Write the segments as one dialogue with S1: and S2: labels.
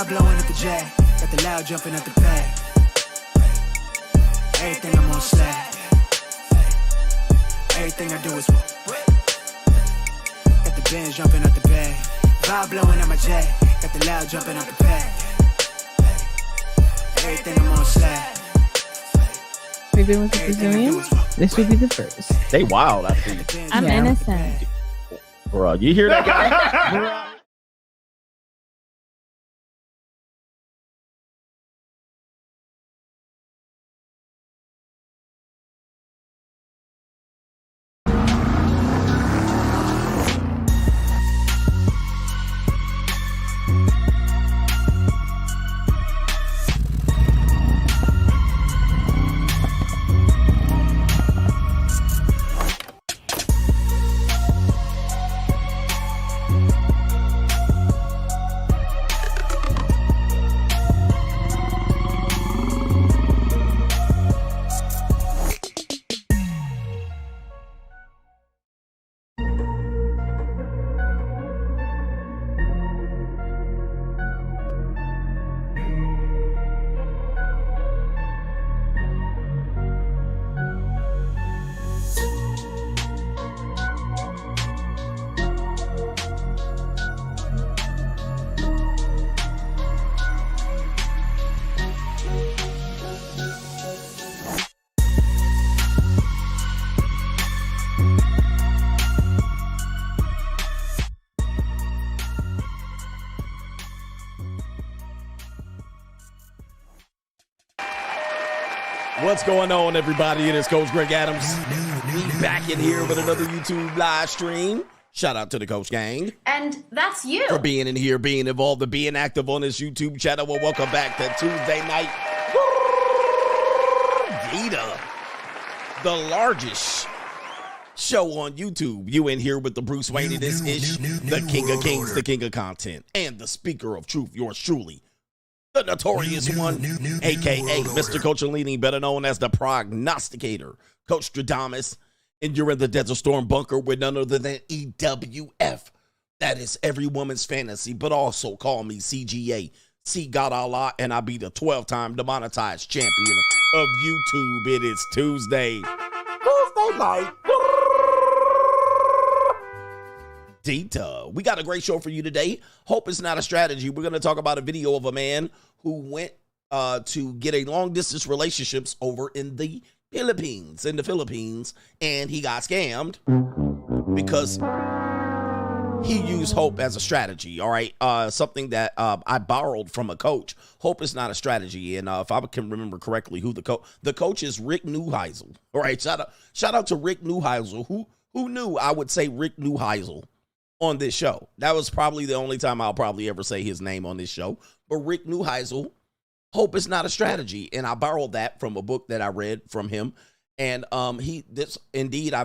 S1: Vibe blowing at the jack. Got the loud jumping at the pad. Everything I'm on slack. Everything I do is got the Benz jumping at the bag. Vibe blowing at my jack. Got the loud jumping at the pad. Everything I'm on slack.
S2: We've been with the Brazilians. This will be the first.
S3: They wild, I think.
S2: I'm innocent.
S3: Bro, you hear that guy? What's going on, everybody? It is Coach Greg Adams. Back in here with another YouTube live stream. Shout out to the Coach Gang.
S4: And that's you.
S3: For being in here, being involved, and being active on this YouTube channel. Well, welcome back to Tuesday night. Gordita, the largest show on YouTube. You in here with the Bruce Wayne of this ish, the King of Kings, the King of Content, and the Speaker of Truth, yours truly. The notorious one, a.k.a. Mr. Coach Alini, better known as the prognosticator, Coach Stradamus, and you're in the Desert Storm bunker with none other than EWF. That is every woman's fantasy, but also call me CGA. See God Allah, and I be the 12-time demonetized champion of YouTube. It is Tuesday night. Data. We got a great show for you today. Hope it's not a strategy. We're going to talk about a video of a man who went to get a long distance relationships over in the Philippines, and he got scammed because he used hope as a strategy. All right. Something that I borrowed from a coach. Hope is not a strategy. And if I can remember correctly, who the coach is, Rick Neuheisel. All right. Shout out to Rick Neuheisel. Who knew I would say Rick Neuheisel on this show? That was probably the only time I'll probably ever say his name on this show. But Rick Neuheisel, hope is not a strategy. And I borrowed that from a book that I read from him. And I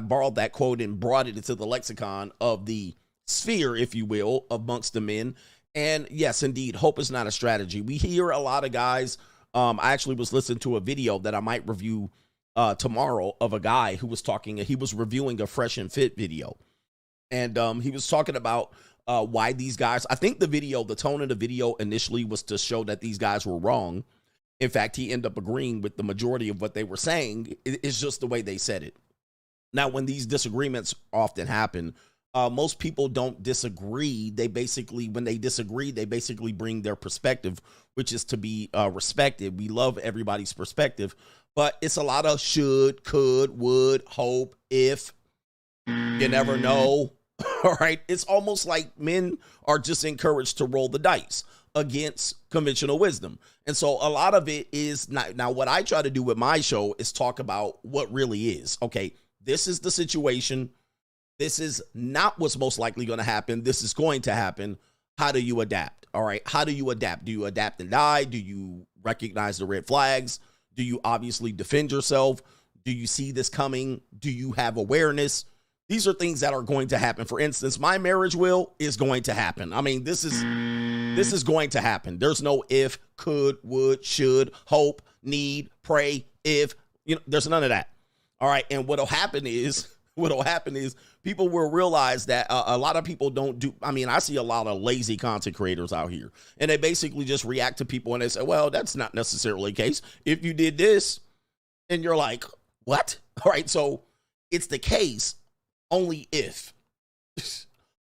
S3: borrowed that quote and brought it into the lexicon of the sphere, if you will, amongst the men. And yes, indeed, hope is not a strategy. We hear a lot of guys. I actually was listening to a video that I might review tomorrow of a guy who was talking. He was reviewing a Fresh and Fit video. And he was talking about why these guys, I think the tone of the video initially was to show that these guys were wrong. In fact, he ended up agreeing with the majority of what they were saying. It's just the way they said it. Now, when these disagreements often happen, most people don't disagree. When they disagree, they basically bring their perspective, which is to be respected. We love everybody's perspective, but it's a lot of should, could, would, hope, if. You never know. All right. It's almost like men are just encouraged to roll the dice against conventional wisdom. And so a lot of it is not. Now, what I try to do with my show is talk about what really is. Okay, this is the situation. This is not what's most likely going to happen. This is going to happen. How do you adapt? All right. How do you adapt? Do you adapt and die? Do you recognize the red flags? Do you obviously defend yourself? Do you see this coming? Do you have awareness? These are things that are going to happen. For instance, my marriage is going to happen. I mean, this is going to happen. There's no if, could, would, should, hope, need, pray, if, there's none of that. All right. And what'll happen is what'll happen is people will realize that a lot of people don't do. I mean, I see a lot of lazy content creators out here, and they basically just react to people and they say, well, that's not necessarily the case. If you did this, and you're like, what? All right, so it's the case only if,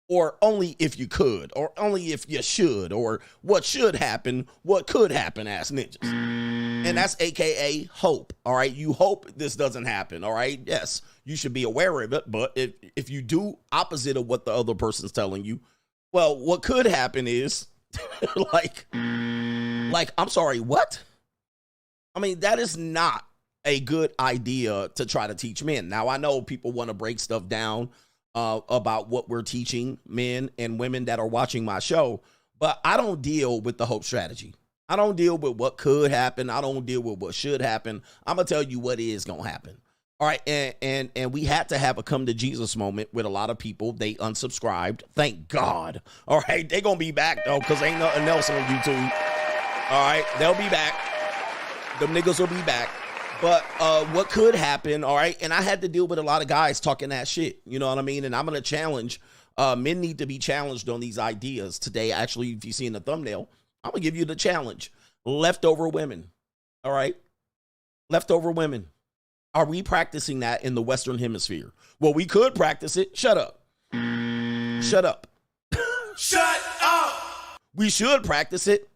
S3: or only if you could, or only if you should, or what should happen, what could happen, ass ninjas. And that's AKA hope. All right, you hope this doesn't happen. All right, yes, you should be aware of it, but if you do opposite of what the other person's telling you, well, what could happen is like I'm sorry, what? I mean, that is not a good idea to try to teach men. Now, I know people want to break stuff down about what we're teaching men and women that are watching my show, but I don't deal with the hope strategy. I don't deal with what could happen. I don't deal with what should happen. I'm gonna tell you what is gonna happen. All right, and we had to have a come to Jesus moment with a lot of people. They unsubscribed. Thank God. All right, they gonna be back though, because ain't nothing else on YouTube. All right, they'll be back. Them niggas will be back. But what could happen, all right, and I had to deal with a lot of guys talking that shit, you know what I mean? And I'm going to challenge, men need to be challenged on these ideas today. Actually, if you see in the thumbnail, I'm going to give you the challenge. Leftover women, all right? Leftover women. Are we practicing that in the Western Hemisphere? Well, we could practice it. Shut up. Shut up.
S1: Shut up!
S3: We should practice it.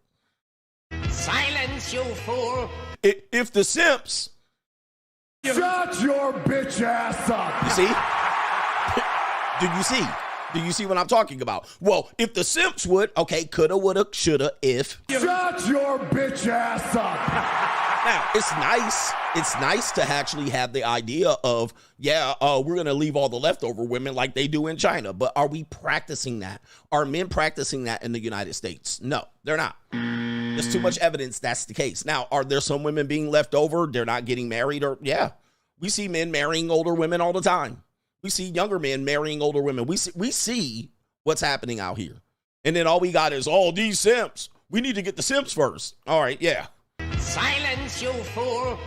S4: Silence, you fool!
S3: If the simps...
S5: Shut your bitch ass up.
S3: You see? Do you see what I'm talking about? Well, if the simps would, okay, coulda, woulda, shoulda, if.
S5: Shut your bitch ass up.
S3: Now, it's nice. It's nice to actually have the idea of, yeah, we're going to leave all the leftover women like they do in China. But are we practicing that? Are men practicing that in the United States? No, they're not. There's too much evidence that's the case. Now, are there some women being left over? They're not getting married? Or yeah, we see men marrying older women all the time. We see younger men marrying older women. We see what's happening out here. And then all we got is, oh, these simps. We need to get the simps first. All right, yeah.
S4: Silence, you fool!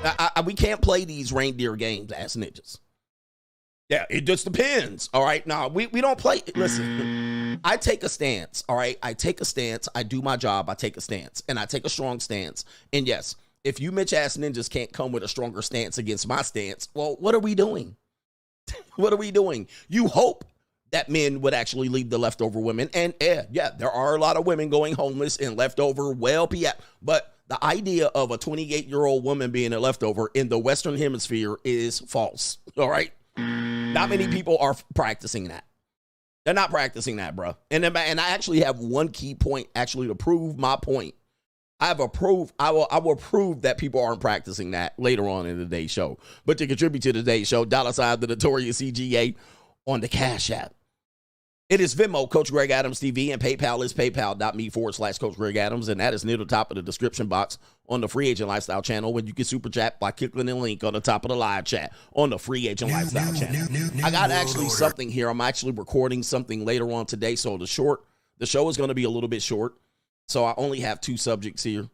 S3: We can't play these reindeer games, ass ninjas. Yeah, it just depends. All right, now we don't play. Listen, I take a stance. All right, I take a stance. I do my job. I take a stance, and I take a strong stance. And yes, if you Mitch ass ninjas can't come with a stronger stance against my stance, well, what are we doing? What are we doing? You hope that men would actually leave the leftover women, and yeah, there are a lot of women going homeless and leftover. Well, but the idea of a 28-year-old woman being a leftover in the Western Hemisphere is false. All right. Not many people are practicing that. They're not practicing that, bro. And I actually have one key point actually to prove my point. I will prove that people aren't practicing that later on in today's show. But to contribute to today's show, $ the Notorious CGA on the Cash App. It is Venmo, Coach Greg Adams TV, and PayPal is paypal.me/Coach Greg Adams, and that is near the top of the description box on the Free Agent Lifestyle channel, when you can super chat by clicking the link on the top of the live chat on the Free Agent Lifestyle channel. I got actually something here. I'm actually recording something later on today, so the show is going to be a little bit short. So I only have 2 subjects here.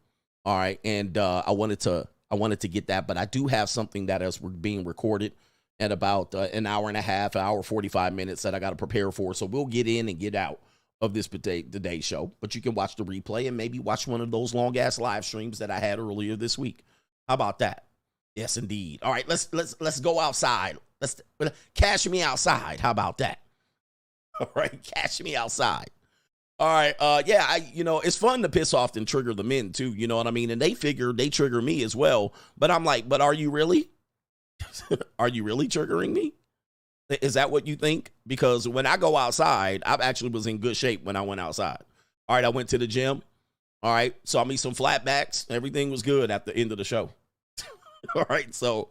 S3: All right, and I wanted to get that, but I do have something that is being recorded at about an hour and a half, hour 45 minutes that I got to prepare for. So we'll get in and get out of this today's show, but you can watch the replay and maybe watch one of those long ass live streams that I had earlier this week. How about that? Yes, indeed. All right, let's go outside. Let's cash me outside. How about that? All right, cash me outside. All right, yeah, it's fun to piss off and trigger the men too, you know what I mean? And they figure they trigger me as well, but I'm like, but are you really? Are you really triggering me? Is that what you think? Because when I go outside, I actually was in good shape when I went outside. All right, I went to the gym. All right, saw me some flat backs. Everything was good at the end of the show. All right, so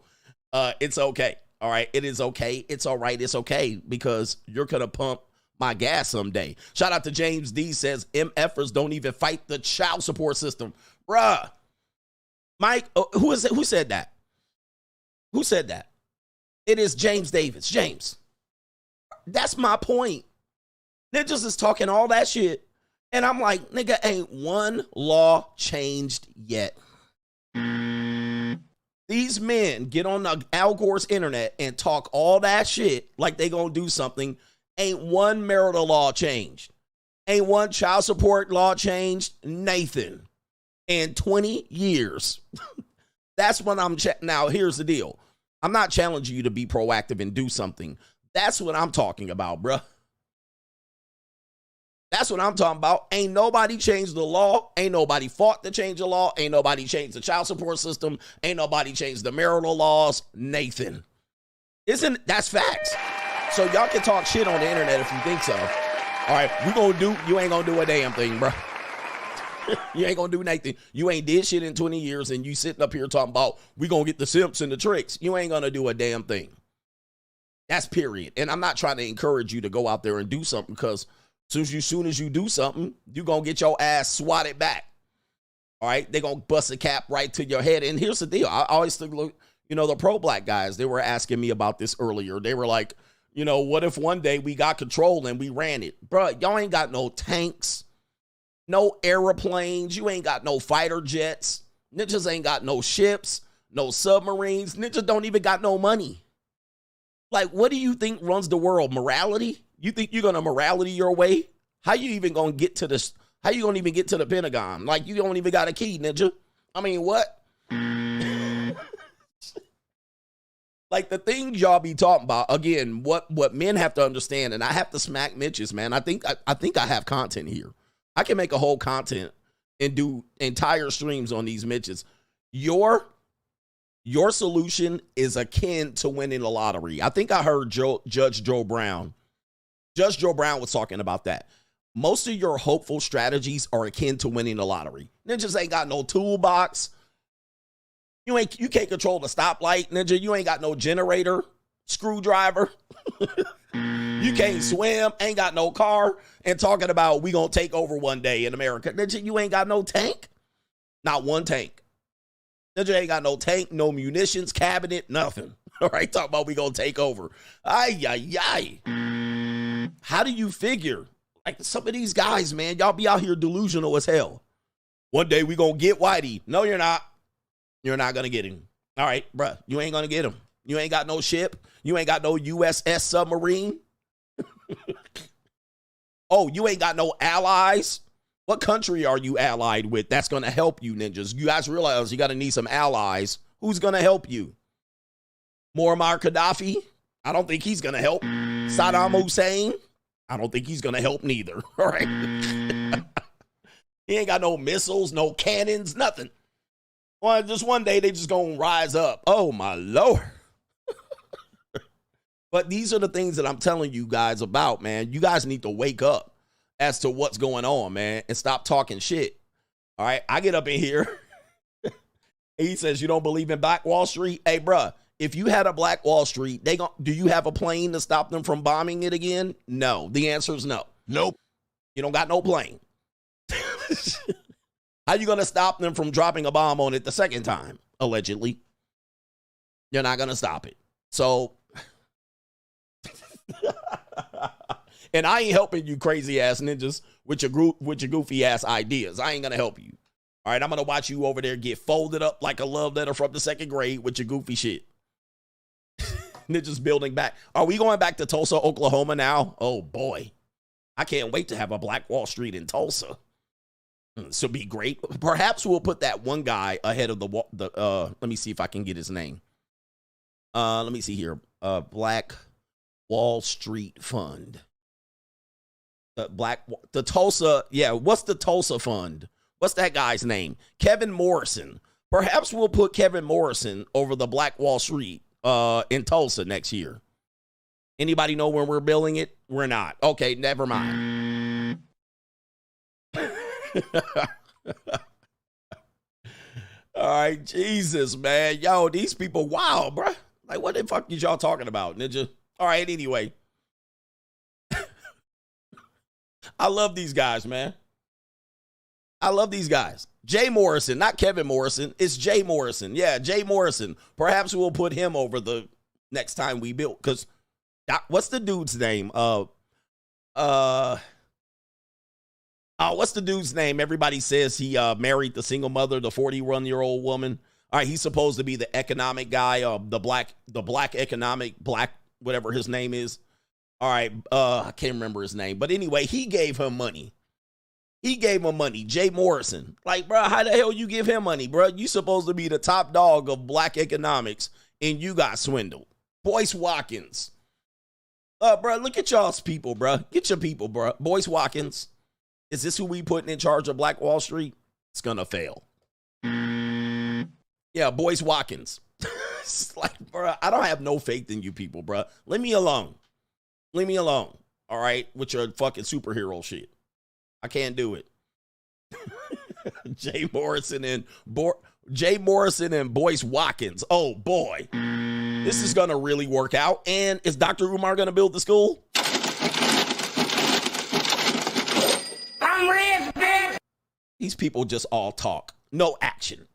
S3: it's okay. All right, it is okay. It's all right. It's okay, because you're going to pump my gas someday. Shout out to James D, says MFers don't even fight the child support system. Bruh. Mike, who said that? Who said that? It is James Davis. James. That's my point. Niggas is talking all that shit. And I'm like, nigga, ain't one law changed yet. These men get on the Al Gore's internet and talk all that shit like they gonna do something. Ain't one marital law changed. Ain't one child support law changed. Nathan. In 20 years. That's what I'm now here's the deal. I'm not challenging you to be proactive and do something. That's what I'm talking about, bruh. That's what I'm talking about. Ain't nobody changed the law. Ain't nobody fought to change the law. Ain't nobody changed the child support system. Ain't nobody changed the marital laws. Nathan. That's facts. So y'all can talk shit on the internet if you think so. All right, you ain't gonna do a damn thing, bro. You ain't gonna do nothing. You ain't did shit in 20 years and you sitting up here talking about we gonna get the simps and the tricks. You ain't gonna do a damn thing. That's period. And I'm not trying to encourage you to go out there and do something because soon as you do something, you gonna get your ass swatted back. All right, they gonna bust a cap right to your head. And here's the deal. I always think, look, the pro-black guys, they were asking me about this earlier. They were like, what if one day we got control and we ran it? Bro, y'all ain't got no tanks, no airplanes. You ain't got no fighter jets. Ninjas ain't got no ships, no submarines. Ninjas don't even got no money. Like, what do you think runs the world? Morality? You think you're going to morality your way? How you even going to get to this? How you going to even get to the Pentagon? Like, you don't even got a key, ninja. I mean, what? Like, the things y'all be talking about, again, what men have to understand, and I have to smack Mitches, man. I think I have content here. I can make a whole content and do entire streams on these Mitches. Your solution is akin to winning the lottery. I think I heard Judge Joe Brown. Judge Joe Brown was talking about that. Most of your hopeful strategies are akin to winning the lottery. Ninjas ain't got no toolbox. You can't control the stoplight, ninja. You ain't got no generator, screwdriver. You can't swim, ain't got no car, and talking about we gonna take over one day in America. Ninja, you ain't got no tank. Not one tank. Ninja ain't got no tank, no munitions, cabinet, nothing. All right, talking about we gonna take over. Ay. How do you figure? Like some of these guys, man, y'all be out here delusional as hell. One day we gonna get Whitey. No, you're not. You're not going to get him. All right, bruh, you ain't going to get him. You ain't got no ship. You ain't got no USS submarine. Oh, you ain't got no allies. What country are you allied with that's going to help you, ninjas? You guys realize you got to need some allies. Who's going to help you? Muammar Gaddafi? I don't think he's going to help. Saddam Hussein? I don't think he's going to help neither. All right. He ain't got no missiles, no cannons, nothing. Well, just one day they just gonna rise up. Oh my Lord. But these are the things that I'm telling you guys about, man. You guys need to wake up as to what's going on, man, and stop talking shit. All right, I get up in here. He says you don't believe in Black Wall Street. Hey, bruh, if you had a Black Wall Street, do you have a plane to stop them from bombing it again? No. The answer is no. Nope. You don't got no plane. How you going to stop them from dropping a bomb on it the second time, allegedly? You're not going to stop it. So, and I ain't helping you crazy ass ninjas with your goofy ass ideas. I ain't going to help you. All right, I'm going to watch you over there get folded up like a love letter from the second grade with your goofy shit. Ninjas building back. Are we going back to Tulsa, Oklahoma now? Oh, boy. I can't wait to have a Black Wall Street in Tulsa. This will be great. Perhaps we'll put that one guy ahead of the let me see if I can get his name. Let me see here. Black Wall Street Fund. The Tulsa, yeah, what's the Tulsa Fund? What's that guy's name? Kevin Morrison. Perhaps we'll put Kevin Morrison over the Black Wall Street in Tulsa next year. Anybody know when we're building it? We're not. Okay, never mind. All right, Jesus, man. Yo, these people, wow, bruh. Like, what the fuck is y'all talking about, ninja? All right, anyway. I love these guys, man. I love these guys. Jay Morrison, not Kevin Morrison. It's Jay Morrison. Yeah, Jay Morrison. Perhaps we'll put him over the next time we build. Because what's the dude's name? What's the dude's name? Everybody says he married the single mother, the 41-year-old woman. All right, he's supposed to be the economic guy, the black economic, whatever his name is. All right, I can't remember his name. But anyway, he gave him money. Jay Morrison. Like, bro, how the hell you give him money, bro? You supposed to be the top dog of black economics, and you got swindled. Boyce Watkins. Bro, look at y'all's people, bro. Get your people, bro. Boyce Watkins. Is this who we putting in charge of Black Wall Street? It's gonna fail. Yeah, Boyce Watkins. It's like, bro, I don't have no faith in you people, bro. Leave me alone. Leave me alone. All right, with your fucking superhero shit. I can't do it. Jay Morrison and Boyce Watkins. Oh boy, this is gonna really work out. And is Dr. Umar gonna build the school?
S4: I'm rich, bitch.
S3: These people just all talk, no action.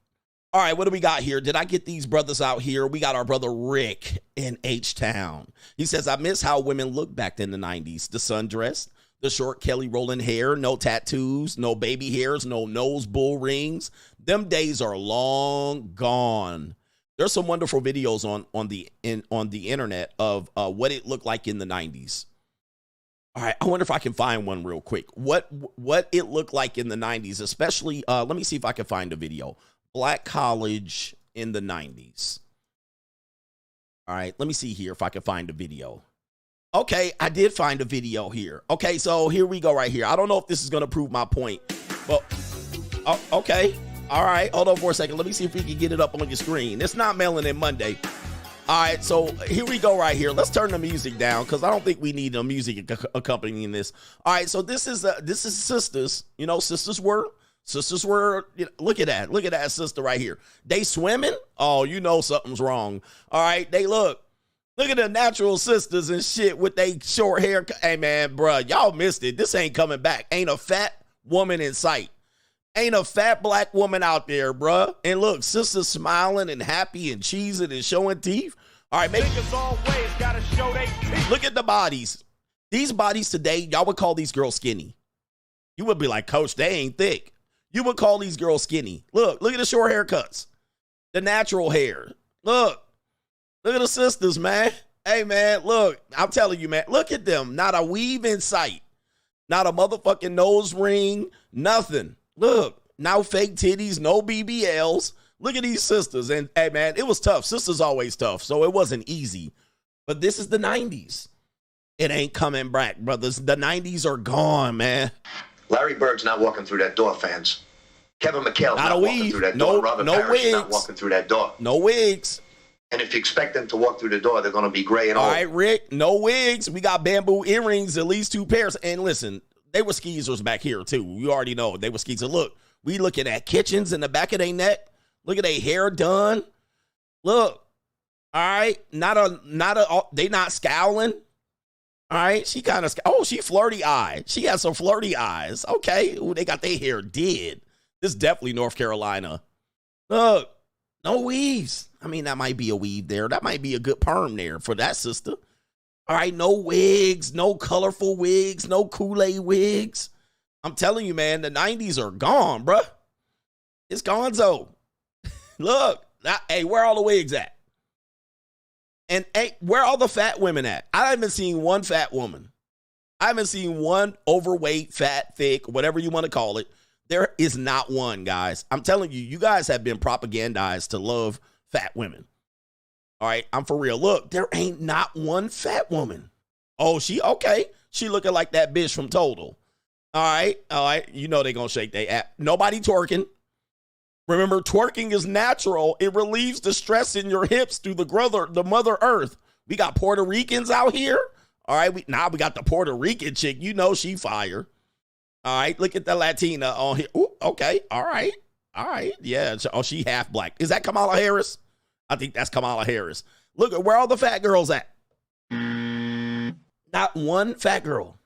S3: All right, what do we got here? Did I get these brothers out here? We got our brother Rick in H-Town. He says, I miss how women looked back in the 90s. The sundress, the short Kelly Rowland hair, no tattoos, no baby hairs, no nose bull rings. Them days are long gone. There's some wonderful videos on the internet of what it looked like in the 90s. All right, I wonder if I can find one real quick. What it looked like in the 90s, especially, let me see if I can find a video. Black college in the 90s. All right, let me see here if I can find a video. Okay, I did find a video here. Okay, so here we go right here. I don't know if this is going to prove my point, but okay. All right, hold on for a second. Let me see if we can get it up on your screen. It's not Melanin Monday. All right, so here we go right here. Let's turn the music down because I don't think we need no music accompanying this. All right, so this is sisters. You know, sisters were, look at that sister right here. They swimming? Oh, you know something's wrong. All right, look at the natural sisters and shit with they short hair. Hey, man, bruh, y'all missed it. This ain't coming back. Ain't a fat woman in sight. Ain't a fat black woman out there, bruh. And look, sisters smiling and happy and cheesing and showing teeth. All right, maybe
S5: always gotta show they teeth.
S3: Look at the bodies. These bodies today, y'all would call these girls skinny. You would be like, Coach, they ain't thick. You would call these girls skinny. Look at the short haircuts. The natural hair. Look at the sisters, man. Hey, man, look, I'm telling you, man, look at them. Not a weave in sight. Not a motherfucking nose ring. Nothing. Look, no fake titties, no BBLs. Look at these sisters. And, hey, man, it was tough. Sisters always tough, so it wasn't easy. But this is the 90s. It ain't coming back, brothers. The 90s are gone, man.
S6: Larry Bird's not walking through that door, fans. Kevin McHale's not walking through that
S3: no,
S6: door. Robert
S3: no
S6: Parrish
S3: wigs.
S6: is not walking through that door.
S3: No wigs.
S6: And if you expect them to walk through the door, they're going to be gray and old.
S3: All right, Rick, no wigs. We got bamboo earrings, at least 2 pairs. And listen, they were skeezers back here, too. You already know they were skeezers. Look, we looking at kitchens in the back of their neck. Look at their hair done. Look. All right. They not scowling. All right. She kind of, she flirty eyed. She has some flirty eyes. Okay. Ooh, they got their hair did. This is definitely North Carolina. Look. No weaves. I mean, that might be a weave there. That might be a good perm there for that sister. All right. No wigs. No colorful wigs. No Kool-Aid wigs. I'm telling you, man, the 90s are gone, bruh. It's gonzo. Look, hey, where all the wigs at? And hey, where all the fat women at? I haven't seen one fat woman. I haven't seen one overweight, fat, thick, whatever you want to call it. There is not one, guys. I'm telling you, you guys have been propagandized to love fat women. All right, I'm for real. Look, there ain't not one fat woman. Oh, okay. She looking like that bitch from Total. All right. You know they gonna shake their ass. Nobody twerking. Remember, twerking is natural. It relieves the stress in your hips through the Mother Earth. We got Puerto Ricans out here. All right, we got the Puerto Rican chick. You know she fire. All right, look at the Latina on here. Ooh, okay, all right. Yeah, she half black. Is that Kamala Harris? I think that's Kamala Harris. Look at where all the fat girls at. Not one fat girl.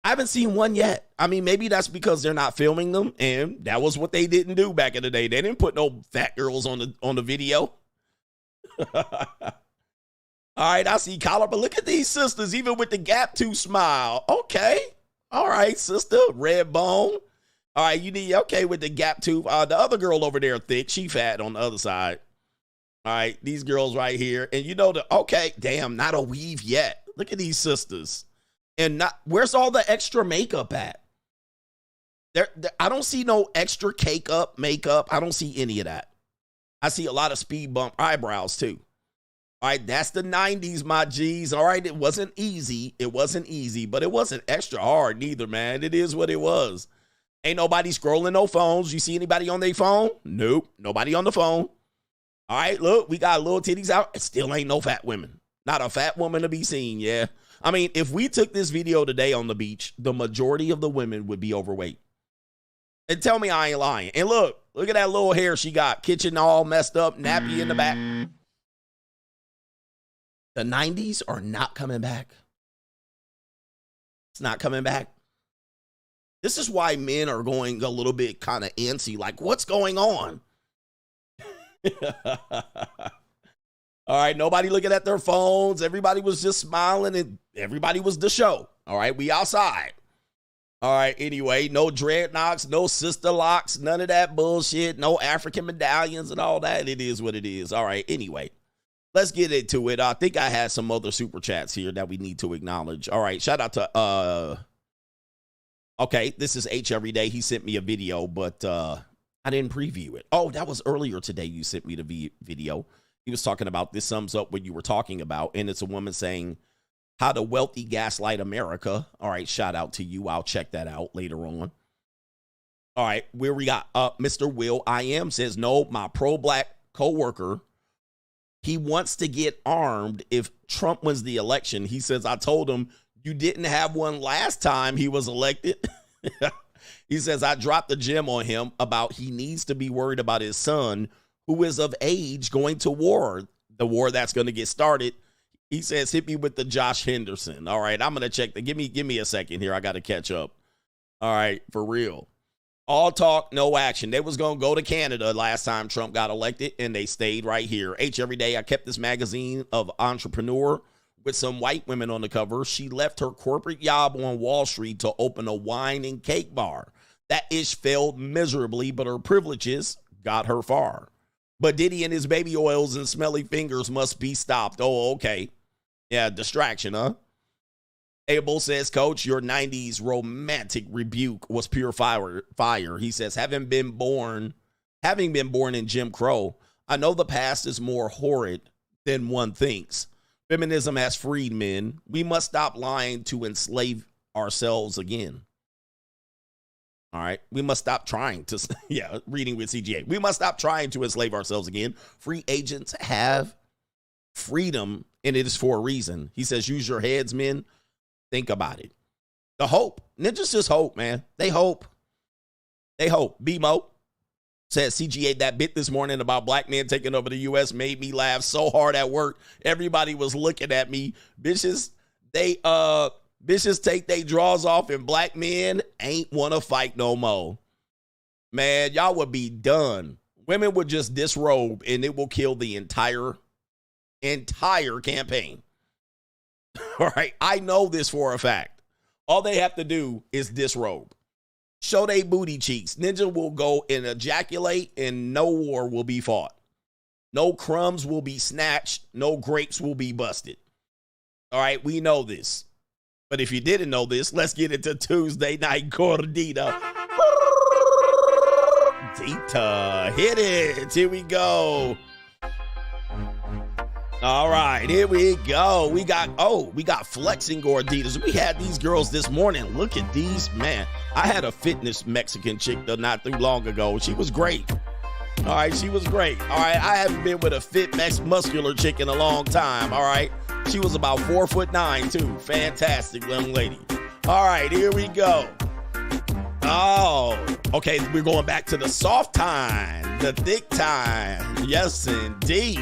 S3: I haven't seen one yet. I mean, maybe that's because they're not filming them, and that was what they didn't do back in the day. They didn't put no fat girls on the video. All right, I see collar, but look at these sisters, even with the Gap 2 smile. Okay. All right, sister, red bone. All right, you need, okay, with the gap tooth. The other girl over there, thick. She fat on the other side. All right, these girls right here. And you know, okay, damn, not a weave yet. Look at these sisters. And where's all the extra makeup at? I don't see no extra makeup. I don't see any of that. I see a lot of speed bump eyebrows too. All right, that's the 90s, my G's. All right, it wasn't easy. It wasn't easy, but it wasn't extra hard neither, man. It is what it was. Ain't nobody scrolling no phones. You see anybody on their phone? Nope, nobody on the phone. All right, look, we got little titties out. It still ain't no fat women. Not a fat woman to be seen, yeah. I mean, if we took this video today on the beach, the majority of the women would be overweight. And tell me I ain't lying. And look at that little hair she got. Kitchen all messed up, nappy in the back. The 90s are not coming back. It's not coming back. This is why men are going a little bit kind of antsy. Like, what's going on? All right, nobody looking at their phones. Everybody was just smiling and everybody was the show. All right, we outside. All right, anyway, no dreadnoughts, no sister locks, none of that bullshit, no African medallions and all that. It is what it is. All right, anyway, let's get into it. I think I had some other super chats here that we need to acknowledge. All right, shout out to, okay, this is H every day. He sent me a video, but I didn't preview it. Oh, that was earlier today you sent me the video. He was talking about this sums up what you were talking about, and it's a woman saying, how the wealthy gaslight America. All right, shout out to you. I'll check that out later on. All right, where we got Mr. Will I Am says, no, my pro-black coworker, he wants to get armed if Trump wins the election. He says, I told him you didn't have one last time he was elected. He says, I dropped the gem on him about he needs to be worried about his son who is of age going to war, the war that's going to get started. He says, hit me with the Josh Henderson. All right, I'm going to check the, give me a second here. I got to catch up. All right, for real. All talk, no action. They was going to go to Canada last time Trump got elected, and they stayed right here. H every day. I kept this magazine of Entrepreneur with some white women on the cover. She left her corporate job on Wall Street to open a wine and cake bar. That ish failed miserably, but her privileges got her far. But Diddy and his baby oils and smelly fingers must be stopped. Oh, okay. Yeah, distraction, huh? Abel says, Coach, your 90s romantic rebuke was pure fire. He says, having been born in Jim Crow, I know the past is more horrid than one thinks. Feminism has freed men. We must stop lying to enslave ourselves again. All right. We must stop trying to, yeah, reading with CGA. We must stop trying to enslave ourselves again. Free agents have freedom, and it is for a reason. He says, use your heads, men. Think about it. The hope. Ninjas just hope, man. They hope. They hope. B-Mo says, CGA, that bit this morning about black men taking over the U.S. made me laugh so hard at work. Everybody was looking at me. Bitches, bitches take their drawers off and black men ain't want to fight no more. Man, y'all would be done. Women would just disrobe and it will kill the entire campaign. All right. I know this for a fact. All they have to do is disrobe. Show they booty cheeks. Ninja will go and ejaculate and no war will be fought. No crumbs will be snatched. No grapes will be busted. All right. We know this. But if you didn't know this, let's get into Tuesday Night Gordita. Gordita, hit it. Here we go. All right, here we go. We got flexing Gorditas. We had these girls this morning. Look at these, man. I had a fitness Mexican chick not too long ago. She was great. All right, she was great. All right, I haven't been with a fit muscular chick in a long time. All right. She was about 4'9" too. Fantastic young lady. All right, here we go. Oh, okay. We're going back to the soft time, the thick time. Yes, indeed.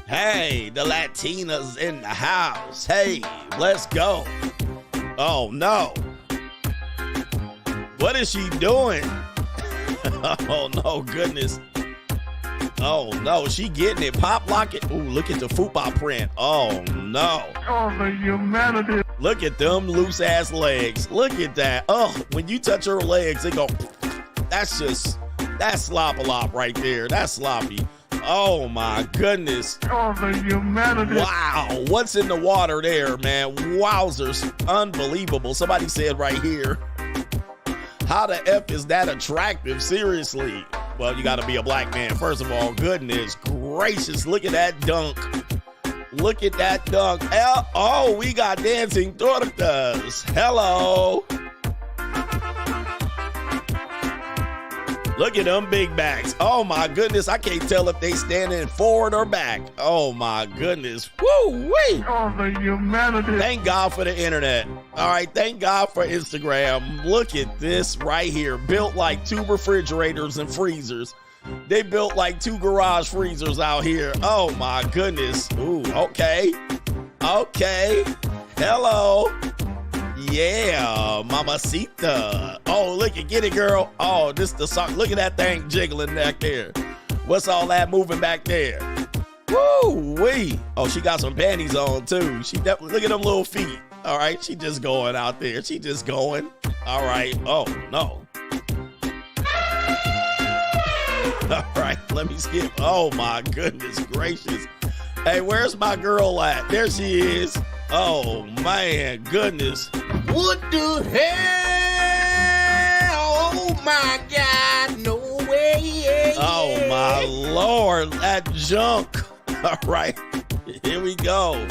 S3: Hey, the Latinas in the house. Hey, let's go. Oh, no. What is she doing? Oh, no, goodness. Oh no, she getting it. Pop lock it. Ooh, look at the football print. Oh no.
S5: Oh, the humanity.
S3: Look at them loose ass legs. Look at that. Oh, when you touch her legs, they go. That's slop-a-lop right there. That's sloppy. Oh my goodness.
S5: Oh, the humanity.
S3: Wow. What's in the water there, man? Wowzers. Unbelievable. Somebody said right here, how the F is that attractive? Seriously. Well, you got to be a black man. First of all, goodness gracious. Look at that dunk. Look at that dunk. Oh, we got dancing tortas. Hello. Look at them big backs. Oh my goodness. I can't tell if they standing forward or back. Oh my goodness. Woo-wee.
S5: Oh, the humanity.
S3: Thank God for the internet. All right. Thank God for Instagram. Look at this right here. Built like 2 refrigerators and freezers. They built like 2 garage freezers out here. Oh my goodness. Ooh, okay. Okay. Hello. Yeah, mamacita. Oh, look at, get it, girl. Oh, this the song. Look at that thing jiggling back there. What's all that moving back there? Woo-wee. Oh, she got some panties on, too. She definitely, look at them little feet. All right, she just going out there. She just going. All right. Oh, no. All right, let me skip. Oh, my goodness gracious. Hey, where's my girl at? There she is. Oh, man, goodness.
S4: What the hell? Oh my God, no way.
S3: Oh my Lord, that junk. All right, here we go.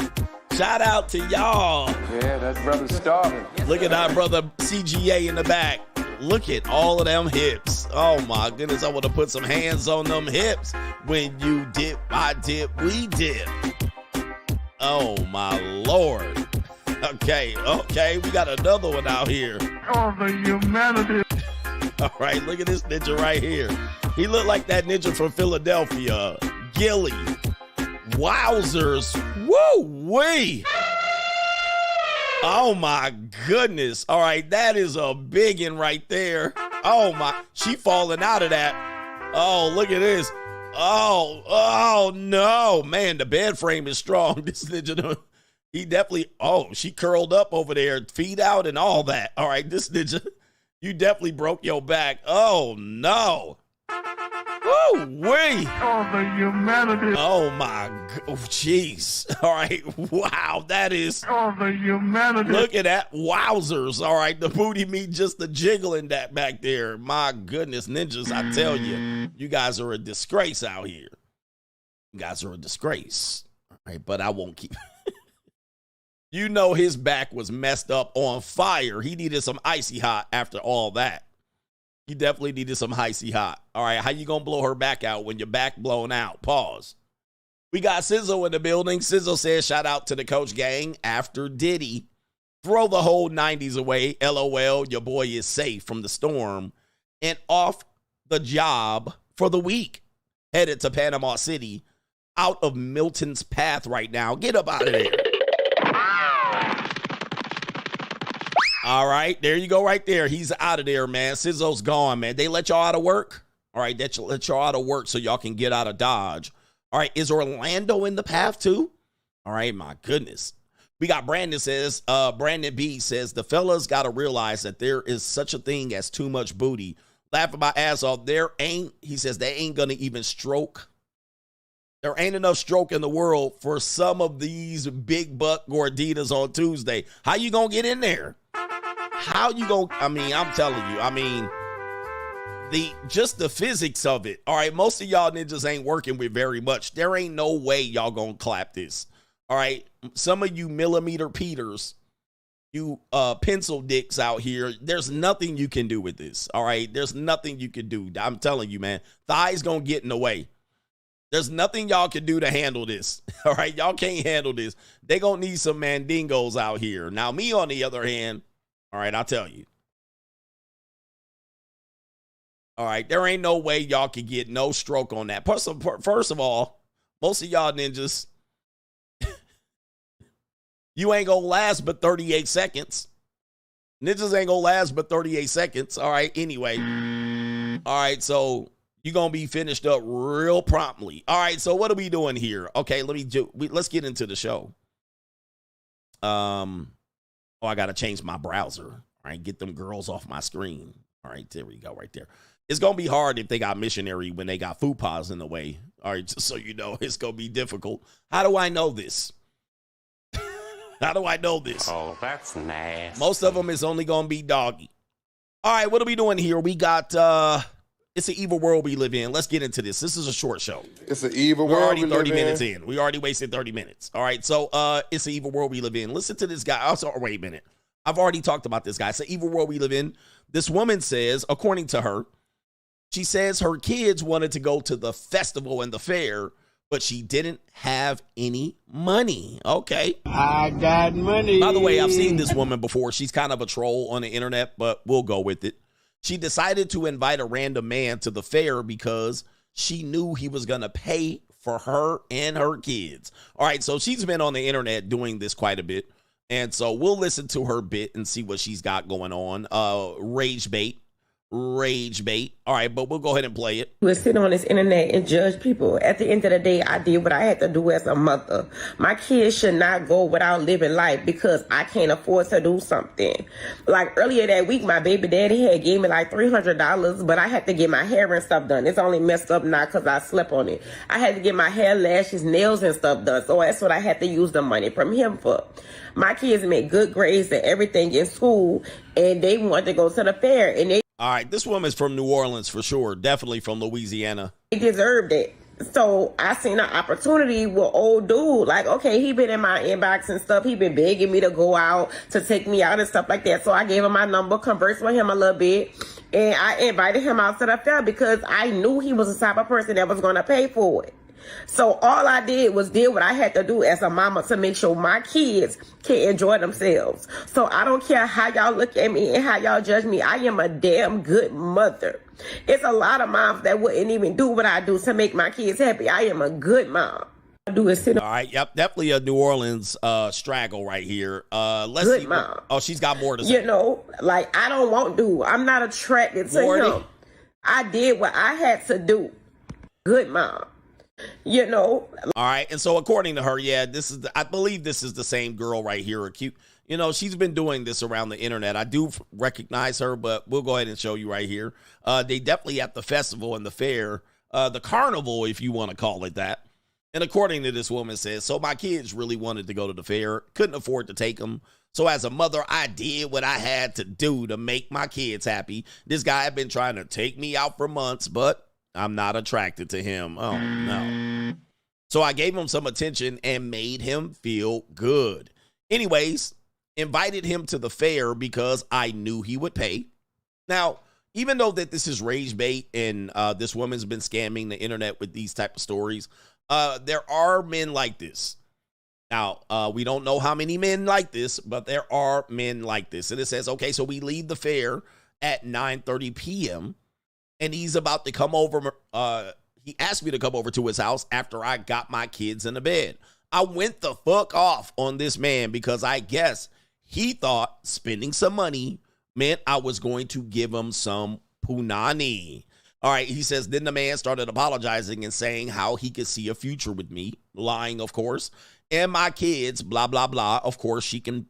S3: Shout out to y'all.
S5: Yeah, that brother's starving.
S3: Look at our brother CGA in the back. Look at all of them hips. Oh my goodness, I want to put some hands on them hips. When you dip, I dip, we dip. Oh my Lord. Okay, we got another one out here.
S5: Oh, the humanity.
S3: All right, look at this ninja right here. He looked like that ninja from Philadelphia. Gilly. Wowzers. Woo-wee. Oh my goodness. All right, that is a big one right there. Oh my, she falling out of that. Oh, look at this. Oh no, man, the bed frame is strong. This ninja, he definitely, oh, she curled up over there, feet out and all that. All right, this ninja, you definitely broke your back. Oh no. Woo-wee.
S5: Oh, the humanity.
S3: Oh my, oh jeez. All right, wow, that is.
S5: Oh, the humanity.
S3: Look at that, wowzers. All right, the booty meat just the jiggling that back there. My goodness, ninjas, I tell you, you guys are a disgrace out here. You guys are a disgrace. All right, but I won't keep. You know his back was messed up on fire. He needed some icy hot after all that. He definitely needed some icy hot. All right, how you gonna blow her back out when your back blown out? Pause. We got Sizzle in the building. Sizzle says, shout out to the Coach Gang after Diddy. Throw the whole 90s away. LOL, your boy is safe from the storm and off the job for the week. Headed to Panama City, out of Milton's path right now. Get up out of there. All right, there you go right there. He's out of there, man. Sizzle's gone, man. They let y'all out of work? All right, they let y'all out of work so y'all can get out of Dodge. All right, is Orlando in the path too? All right, my goodness. We got Brandon B says, the fellas got to realize that there is such a thing as too much booty. Laughing my ass off. He says, they ain't going to even stroke. There ain't enough stroke in the world for some of these big butt gorditas on Tuesday. How you going to get in there? How you going to, I mean, I'm telling you, I mean, just the physics of it. All right, most of y'all ninjas ain't working with very much. There ain't no way y'all going to clap this. All right, some of you millimeter Peters, you pencil dicks out here, there's nothing you can do with this. All right, there's nothing you can do. I'm telling you, man, thighs going to get in the way. There's nothing y'all can do to handle this. All right, y'all can't handle this. They going to need some mandingos out here. Now, me on the other hand, all right, I'll tell you. All right, there ain't no way y'all can get no stroke on that. First of all, most of y'all ninjas, you ain't going to last but 38 seconds. Ninjas ain't going to last but 38 seconds. All right, anyway. All right, so You're going to be finished up real promptly. All right, so what are we doing here? Okay, let's get into the show. I got to change my browser. All right, get them girls off my screen. All right, there we go right there. It's going to be hard if they got missionary when they got fupas in the way. All right, just so you know, it's going to be difficult. How do I know this? How do I know this?
S7: Oh, that's nasty.
S3: Most of them is only going to be doggy. All right, what are we doing here? We got, it's an evil world we live in. Let's get into this. This is a short show.
S5: It's an evil
S3: We're
S5: world
S3: already
S5: we
S3: 30
S5: live
S3: minutes
S5: in.
S3: in. We already wasted 30 minutes. All right, so it's an evil world we live in. Listen to this guy. Also, wait a minute. I've already talked about this guy. It's an evil world we live in. This woman says, according to her, she says her kids wanted to go to the festival and the fair, but she didn't have any money. Okay.
S8: I got money.
S3: By the way, I've seen this woman before. She's kind of a troll on the internet, but we'll go with it. She decided to invite a random man to the fair because she knew he was going to pay for her and her kids. All right, so she's been on the internet doing this quite a bit. And so we'll listen to her bit and see what she's got going on. Rage bait. All right, but we'll go ahead and play it.
S9: Would sit on this internet and judge people. At the end of the day, I did what I had to do as a mother. My kids should not go without living life because I can't afford to do something. Like earlier that week, my baby daddy had gave me like $300, but I had to get my hair and stuff done. It's only messed up now because I slept on it. I had to get my hair, lashes, nails and stuff done. So that's what I had to use the money from him for. My kids made good grades and everything in school, and they wanted to go to the fair, and they
S3: All right, this woman's from New Orleans for sure. Definitely from Louisiana.
S9: deserved it. So I seen an opportunity with old dude. Like, okay, he been in my inbox and stuff. He been begging me to go out, to take me out and stuff like that. So I gave him my number, conversed with him a little bit, and I invited him out to the fair because I knew he was the type of person that was going to pay for it. So all I did was did what I had to do as a mama to make sure my kids can enjoy themselves. So I don't care how y'all look at me and how y'all judge me. I am a damn good mother. It's a lot of moms that wouldn't even do what I do to make my kids happy. I am a good mom. I do is sit
S3: All right, yep, definitely a New Orleans straggle right here. Let's
S9: good
S3: see.
S9: mom.
S3: Oh, she's got more to say.
S9: You know, like I don't want to. I'm not attracted to
S3: Morty.
S9: him. I did what I had to do. Good mom. You know.
S3: All right, and so according to her, yeah, I believe this is the same girl right here. You know, she's been doing this around the internet. I do recognize her, but we'll go ahead and show you right here. They definitely at the festival and the fair, the carnival, if you want to call it that. And according to this woman says, so my kids really wanted to go to the fair, couldn't afford to take them. So as a mother, I did what I had to do to make my kids happy. This guy had been trying to take me out for months, but I'm not attracted to him. Oh, no. So I gave him some attention and made him feel good. Anyways, invited him to the fair because I knew he would pay. Now, even though that this is rage bait and this woman's been scamming the internet with these type of stories, there are men like this. Now, we don't know how many men like this, but there are men like this. And it says, okay, so we leave the fair at 9:30 p.m., and he's about to come over. He asked me to come over to his house after I got my kids in the bed. I went the fuck off on this man because I guess he thought spending some money meant I was going to give him some punani. All right, he says, then the man started apologizing and saying how he could see a future with me, lying, of course, and my kids, blah, blah, blah. Of course, she can.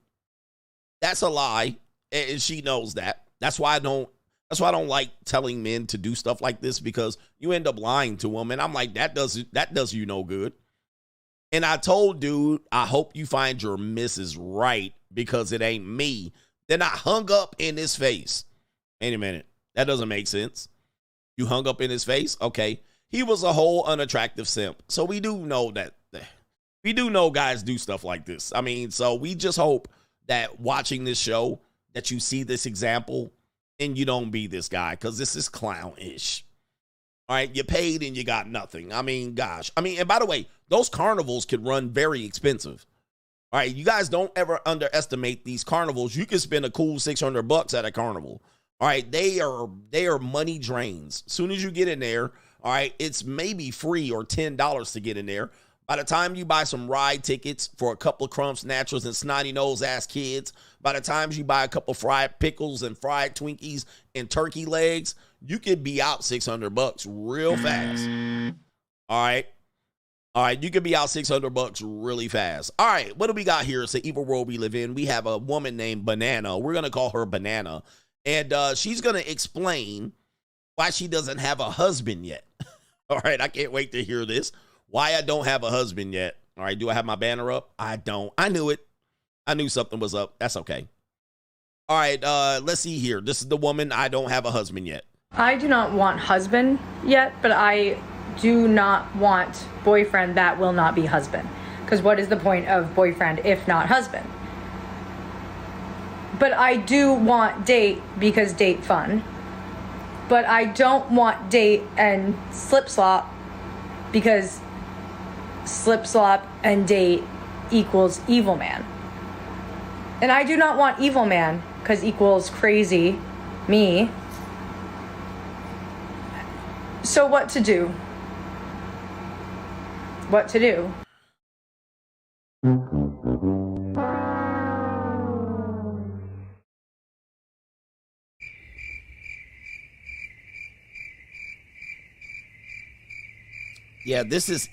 S3: That's a lie, and she knows that. That's why I don't like telling men to do stuff like this because you end up lying to them. And I'm like, that does you no good. And I told dude, I hope you find your missus right because it ain't me. Then I hung up in his face. Wait a minute. That doesn't make sense. You hung up in his face? Okay. He was a whole unattractive simp. So we do know that. We do know guys do stuff like this. I mean, so we just hope that watching this show that you see this example and you don't be this guy because this is clownish. All right, you paid and you got nothing. I mean, gosh. I mean, and by the way, those carnivals could run very expensive. All right, you guys don't ever underestimate these carnivals. You can spend a cool $600 at a carnival. All right, they are money drains. As soon as you get in there, all right, it's maybe free or $10 to get in there. By the time you buy some ride tickets for a couple of crump snatchers and snotty nose ass kids, by the time you buy a couple fried pickles and fried Twinkies and turkey legs, you could be out $600 real fast. All right. All right, you could be out $600 really fast. All right, what do we got here? It's the evil world we live in. We have a woman named Banana. We're going to call her Banana. And she's going to explain why she doesn't have a husband yet. All right, I can't wait to hear this. Why I don't have a husband yet. All right, do I have my banner up? I don't. I knew it. I knew something was up. That's okay. All right, let's see here. This is the woman. I don't have a husband yet.
S7: I do not want husband yet, but I do not want boyfriend that will not be husband. Because what is the point of boyfriend if not husband? But I do want date because date fun. But I don't want date and slip slop because slip slop and date equals evil man. And I do not want evil man because equals crazy me. So what to do? What to do?
S3: Yeah, this is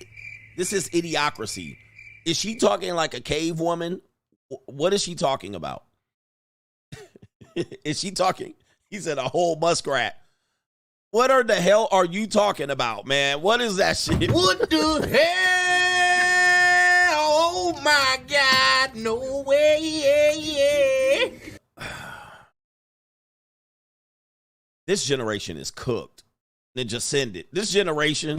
S3: idiocracy. Is she talking like a cave woman? What is she talking about? Is she talking? He said a whole muskrat. What the hell are you talking about, man? What is that shit?
S4: What the hell? Oh my God, no way.
S3: This generation is cooked. Then just send it. This generation.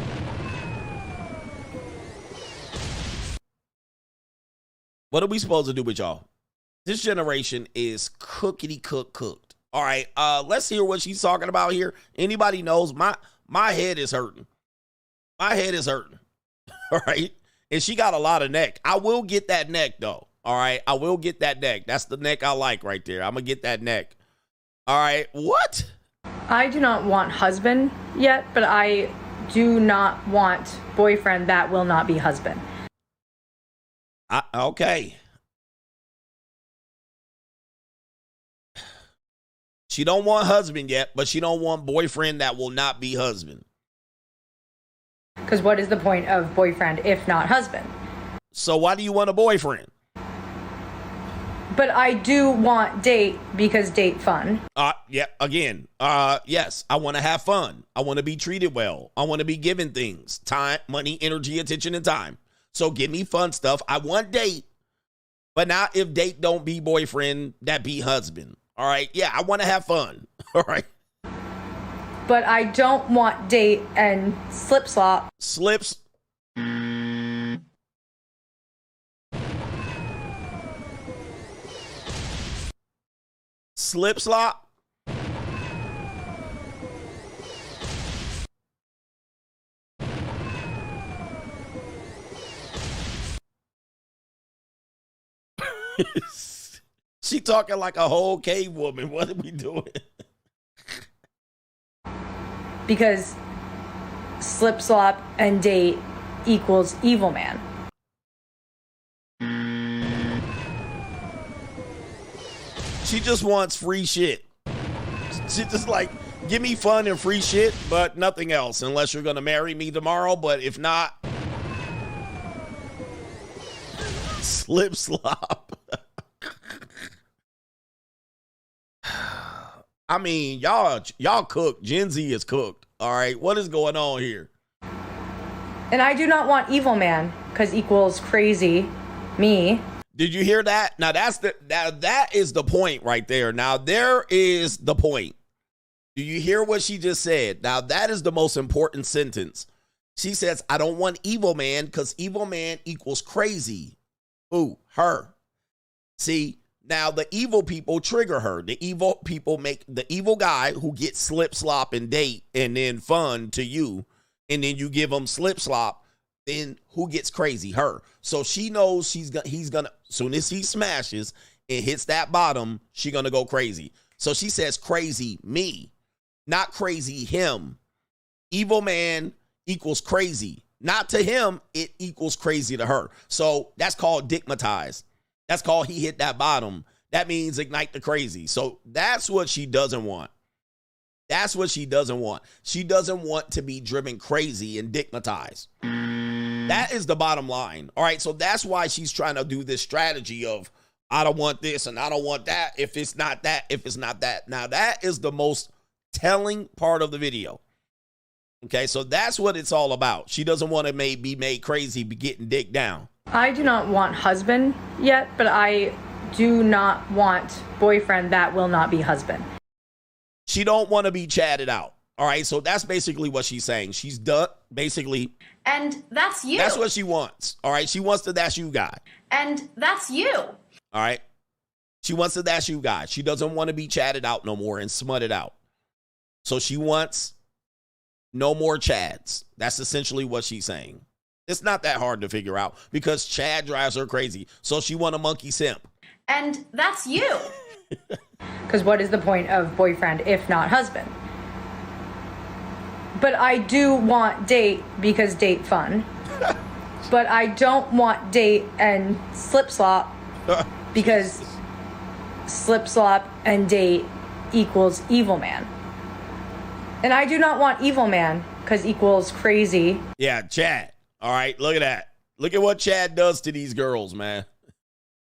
S3: What are we supposed to do with y'all? This generation is cooked. All right, let's hear what she's talking about here. Anybody knows? My head is hurting. My head is hurting. All right, and she got a lot of neck. I will get that neck though. All right, I will get that neck. That's the neck I like right there. I'm gonna get that neck. All right, what?
S7: I do not want husband yet, but I do not want boyfriend that will not be husband.
S3: Okay. She don't want husband yet, but she don't want boyfriend that will not be husband.
S7: Because what is the point of boyfriend if not husband?
S3: So why do you want a boyfriend?
S7: But I do want date because date fun.
S3: Yeah, again, yes, I want to have fun. I want to be treated well. I want to be given things, time, money, energy, attention, and time. So give me fun stuff. I want date, but not if date don't be boyfriend, that be husband. All right. Yeah, I want to have fun. All right.
S7: But I don't want date and slip slop.
S3: Slips. Slip slop. She talking like a whole cave woman. What are we doing?
S7: Because slip slop and date equals evil man.
S3: She just wants free shit. She just like, give me fun and free shit, but nothing else unless you're going to marry me tomorrow. But if not, slip slop. I mean, y'all cooked. Gen Z is cooked. All right. What is going on here?
S7: And I do not want evil man because equals crazy me.
S3: Did you hear that? Now that is the point right there. Now there is the point. Do you hear what she just said? Now that is the most important sentence. She says, I don't want evil man because evil man equals crazy. Ooh, her. See, now the evil people trigger her. The evil people make the evil guy who gets slip, slop, and date and then fun to you. And then you give him slip, slop. Then who gets crazy? Her. So she knows he's gonna, soon as he smashes and hits that bottom, she gonna go crazy. So she says crazy me, not crazy him. Evil man equals crazy. Not to him, it equals crazy to her. So that's called digmatized. That's called he hit that bottom. That means ignite the crazy. So that's what she doesn't want. That's what she doesn't want. She doesn't want to be driven crazy and dickmatized. That is the bottom line. All right, so that's why she's trying to do this strategy of, I don't want this and I don't want that if it's not that, if it's not that. Now, that is the most telling part of the video. Okay, so that's what it's all about. She doesn't want to be made crazy, be getting dick down.
S7: I do not want husband yet, but I do not want boyfriend that will not be husband.
S3: She don't want to be chatted out. All right, so that's basically what she's saying. She's done, basically.
S10: And that's you.
S3: That's what she wants. All right, she wants the that's you guy.
S10: And that's you.
S3: All right, she wants the that's you guy. She doesn't want to be chatted out no more and smutted out. So she wants no more chads. That's essentially what she's saying. It's not that hard to figure out because Chad drives her crazy. So she want a monkey simp.
S10: And that's you.
S7: Because what is the point of boyfriend if not husband? But I do want date because date fun. But I don't want date and slip slop because slip slop and date equals evil man. And I do not want evil man because equals crazy.
S3: Yeah, Chad. All right, look at that. Look at what Chad does to these girls, man.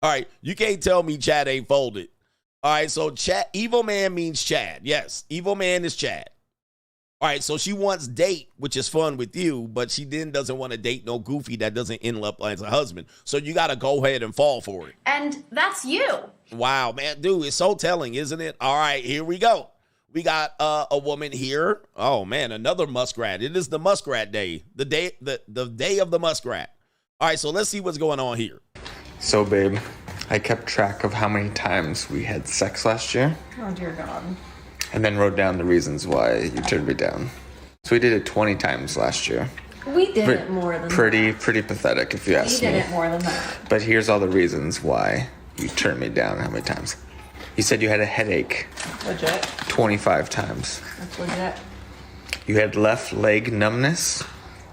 S3: All right, you can't tell me Chad ain't folded. All right, so Chad, evil man means Chad. Yes, evil man is Chad. All right, so she wants date, which is fun with you, but she then doesn't want to date no goofy that doesn't end up as a husband. So you got to go ahead and fall for it.
S10: And that's you.
S3: Wow, man, dude, it's so telling, isn't it? All right, here we go. We got a woman here. Oh man, another muskrat. It is the muskrat day. The day of the muskrat. All right, so let's see what's going on here.
S11: So babe, I kept track of how many times we had sex last year.
S7: Oh dear God.
S11: And then wrote down the reasons why you turned me down. So we did it 20 times last year.
S10: We did it more than that.
S11: Pretty pathetic if you ask me.
S10: We did it more than that.
S11: But here's all the reasons why you turned me down how many times. You said you had a headache.
S7: Legit.
S11: 25 times.
S7: That's legit.
S11: You had left leg numbness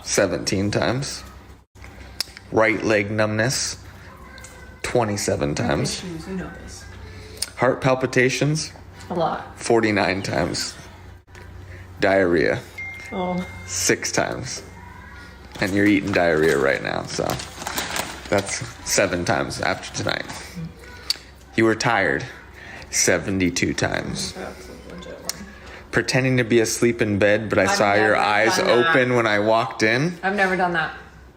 S11: 17 times. Right leg numbness 27 times.
S7: Issues, you know this.
S11: Heart palpitations
S7: A lot.
S11: 49 times. Diarrhea
S7: Oh.
S11: 6 times. And you're eating diarrhea right now, so that's 7 times after tonight. You were tired 72 times.
S7: That's a legit one.
S11: Pretending to be asleep in bed, but I saw your eyes open when I walked in.
S7: I've never done that.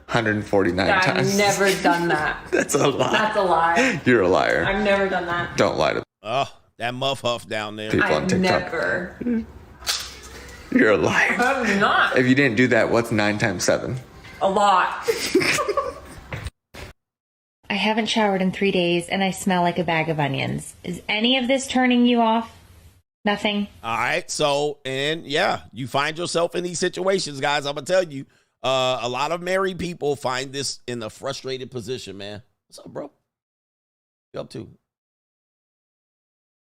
S11: 149
S7: I've
S11: times.
S7: never done that.
S11: That's a lie.
S7: That's a lie.
S11: You're a liar.
S7: I've never done that.
S11: Don't lie to
S3: Oh, that muff huff down there.
S11: people on
S7: I've
S11: TikTok.
S7: never.
S11: You're a liar.
S7: I'm not.
S11: If you didn't do that, what's 9 times 7?
S7: A lot.
S12: I haven't showered in 3 days and I smell like a bag of onions. Is any of this turning you off? Nothing?
S3: All right, so, and yeah, you find yourself in these situations, guys. I'm going to tell you, a lot of married people find this in a frustrated position, man. What's up, bro? What you up to?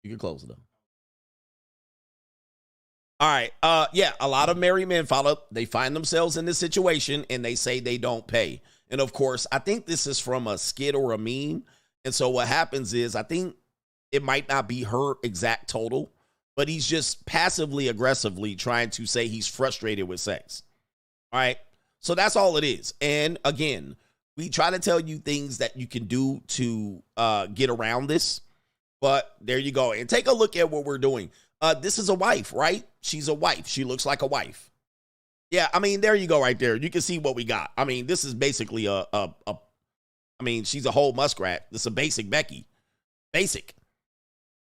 S3: You can close it up. All right, yeah, a lot of married men they find themselves in this situation and they say they don't pay. And of course, I think this is from a skit or a meme. And so what happens is, I think it might not be her exact total, but he's just passively aggressively trying to say he's frustrated with sex. All right. So that's all it is. And again, we try to tell you things that you can do to get around this. But there you go. And take a look at what we're doing. This is a wife, right? She's a wife. She looks like a wife. Yeah, I mean, there you go right there. You can see what we got. I mean, this is basically I mean, she's a whole muskrat. This is a basic Becky. Basic.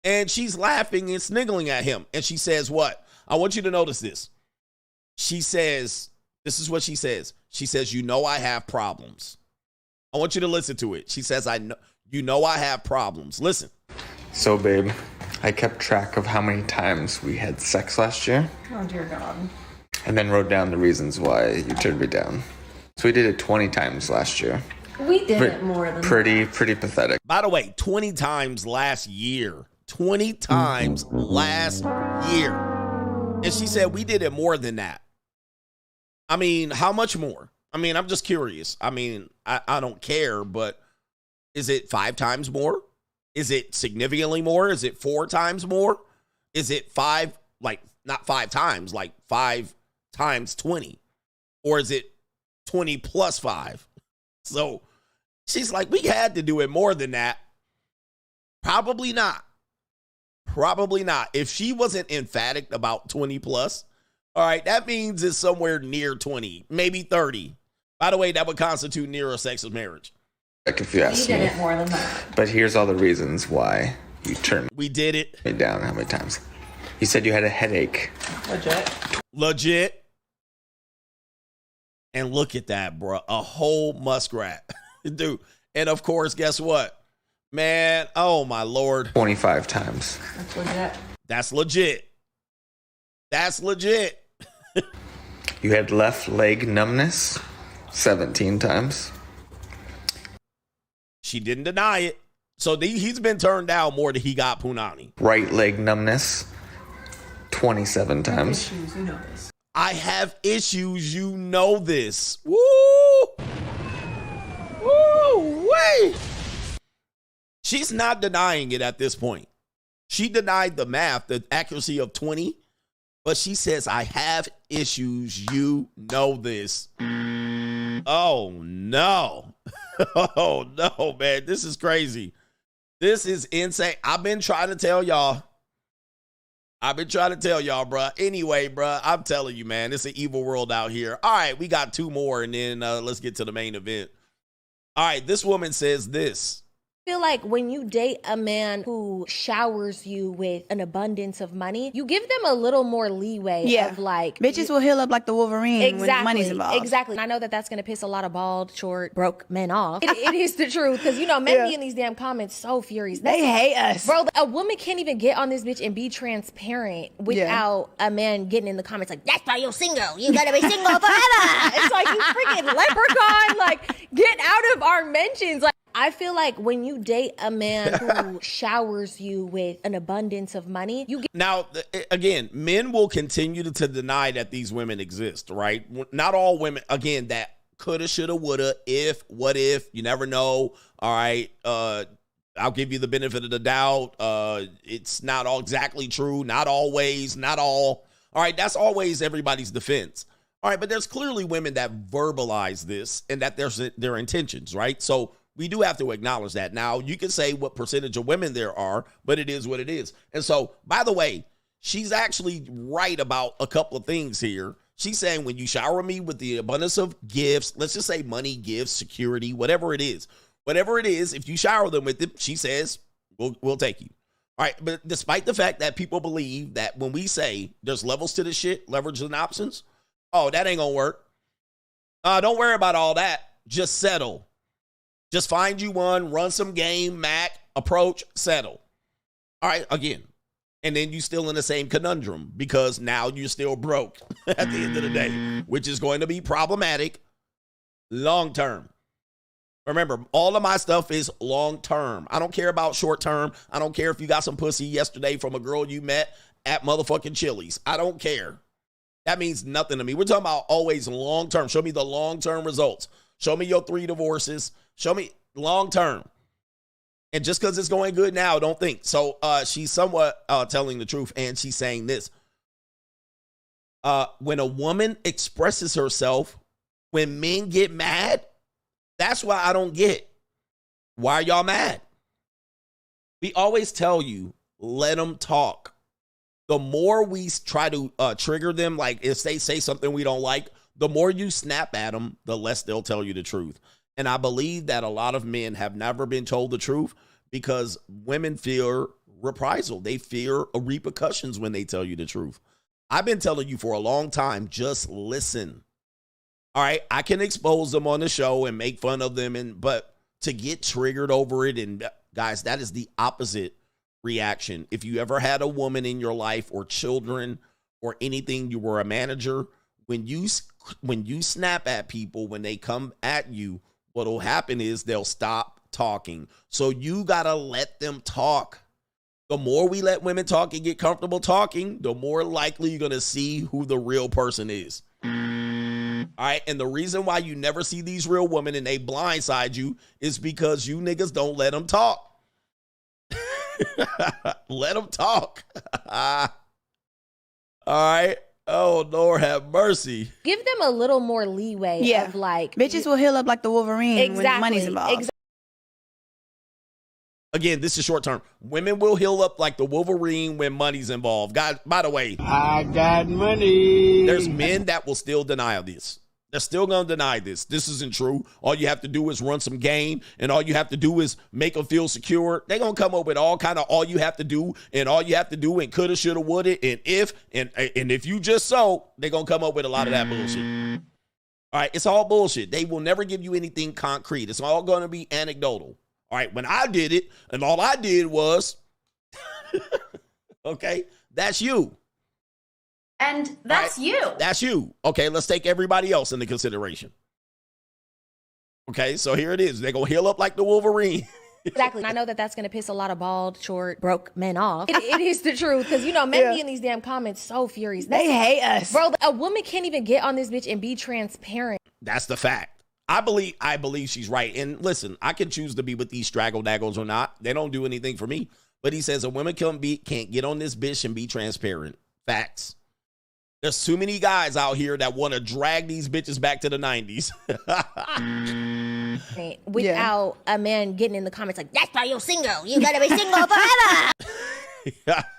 S3: And she's laughing and sniggling at him. And she says what? I want you to notice this. She says, this is what she says. She says, you know I have problems. I want you to listen to it. She says, you know I have problems. Listen.
S11: So, babe, I kept track of how many times we had sex last year.
S7: Oh, dear God.
S11: And then wrote down the reasons why you turned me down. So we did it 20 times last year.
S10: We did it more than that.
S11: Pretty pathetic.
S3: By the way, 20 times last year. 20 times last year. And she said we did it more than that. I mean, how much more? I mean, I'm just curious. I mean, I don't care, but is it 5 times more? Is it significantly more? Is it 4 times more? Is it 5, like not 5 times, like 5 times 20? Or is it 20 plus 5? So she's like, we had to do it more than that. Probably not. Probably not. If she wasn't emphatic about 20 plus, all right, that means it's somewhere near 20, maybe 30. By the way, that would constitute near a sexless marriage.
S11: If you ask
S10: We did
S11: me.
S10: it more than that.
S11: But here's all the reasons why you turned
S3: We did it.
S11: me down how many times. You said you had a headache.
S3: Legit. And look at that, bro. A whole muskrat. Dude. And of course, guess what? Man, oh my Lord.
S11: 25 times.
S10: That's legit.
S3: That's legit. That's legit.
S11: You had left leg numbness 17 times.
S3: She didn't deny it. So he's been turned down more than he got punani.
S11: Right leg numbness 27 times.
S10: Issues, you know this.
S3: I have issues, you know this. Woo! Woo! Wait! She's not denying it at this point. She denied the math, the accuracy of 20, but she says, I have issues, you know this. Oh, no. Oh, no, man. This is crazy. This is insane. I've been trying to tell y'all. Bruh. Anyway, bruh, I'm telling you, man, it's an evil world out here. All right, we got 2 more, and then let's get to the main event. All right, this woman says this.
S13: I feel like when you date a man who showers you with an abundance of money, you give them a little more leeway of like...
S14: Bitches will heal up like the Wolverine when money's involved.
S13: Exactly. And I know that that's going to piss a lot of bald, short, broke men off. It is the truth. Because, you know, men be in these damn comments so furious.
S14: They hate us.
S13: Bro, a woman can't even get on this bitch and be transparent without a man getting in the comments like, that's why you're single. You got to be single forever. It's like, you freaking leprechaun. Like, get out of our mentions. Like, I feel like when you date a man who showers you with an abundance of money, you get...
S3: Now, again, men will continue to deny that these women exist, right? Not all women, again, that coulda, shoulda, woulda, if, what if, you never know. All right, I'll give you the benefit of the doubt. It's not all exactly true, not always, not all. All right, that's always everybody's defense. All right, but there's clearly women that verbalize this and that there's their intentions, right? So we do have to acknowledge that. Now, you can say what percentage of women there are, but it is what it is. And so, by the way, she's actually right about a couple of things here. She's saying when you shower me with the abundance of gifts, let's just say money, gifts, security, whatever it is, if you shower them with it, she says, we'll take you. All right, but despite the fact that people believe that when we say there's levels to this shit, leverage and options, oh, that ain't gonna work. Don't worry about all that. Just settle. Just find you one, run some game, Mac, approach, settle. All right, again. And then you still in the same conundrum because now you're still broke at the end of the day, which is going to be problematic long term. Remember, all of my stuff is long term. I don't care about short term. I don't care if you got some pussy yesterday from a girl you met at motherfucking Chili's. I don't care. That means nothing to me. We're talking about always long term. Show me the long term results. Show me your 3 divorces. Show me long term. And just because it's going good now, don't think. So she's somewhat telling the truth, and she's saying this. When a woman expresses herself, when men get mad, that's why I don't get. Why are y'all mad? We always tell you, let them talk. The more we try to trigger them, like if they say something we don't like, the more you snap at them, the less they'll tell you the truth. And I believe that a lot of men have never been told the truth because women fear reprisal. They fear repercussions when they tell you the truth. I've been telling you for a long time, just listen. All right, I can expose them on the show and make fun of them, but to get triggered over it, and guys, that is the opposite reaction. If you ever had a woman in your life or children or anything, you were a manager, when you snap at people, when they come at you, what'll happen is they'll stop talking. So you got to let them talk. The more we let women talk and get comfortable talking, the more likely you're going to see who the real person is. All right. And the reason why you never see these real women and they blindside you is because you niggas don't let them talk. Let them talk. All right. Oh, Lord have mercy.
S13: Give them a little more leeway of like...
S14: Bitches will heal up like the Wolverine when money's involved.
S3: Again, this is short term. Women will heal up like the Wolverine when money's involved. God, by the way,
S8: I got money.
S3: There's men that will still deny this. They're still going to deny this. This isn't true. All you have to do is run some game, and all you have to do is make them feel secure. They're going to come up with all kind of all you have to do, and coulda, shoulda, woulda, and if you just so, they're going to come up with a lot of that bullshit. All right, it's all bullshit. They will never give you anything concrete. It's all going to be anecdotal. All right, when I did it, and all I did was, okay, that's you.
S10: And that's you.
S3: That's you. Okay, let's take everybody else into consideration. Okay, so here it is. They're going to heal up like the Wolverine.
S13: Exactly. I know that that's going to piss a lot of bald, short, broke men off. It is the truth. Because, you know, men be in these damn comments so furious.
S14: They hate us.
S13: Bro, a woman can't even get on this bitch and be transparent.
S3: That's the fact. I believe she's right. And listen, I can choose to be with these straggle daggles or not. They don't do anything for me. But he says a woman can't get on this bitch and be transparent. Facts. There's too many guys out here that want to drag these bitches back to the 90s.
S13: Without a man getting in the comments like, that's why you're single. You gotta be single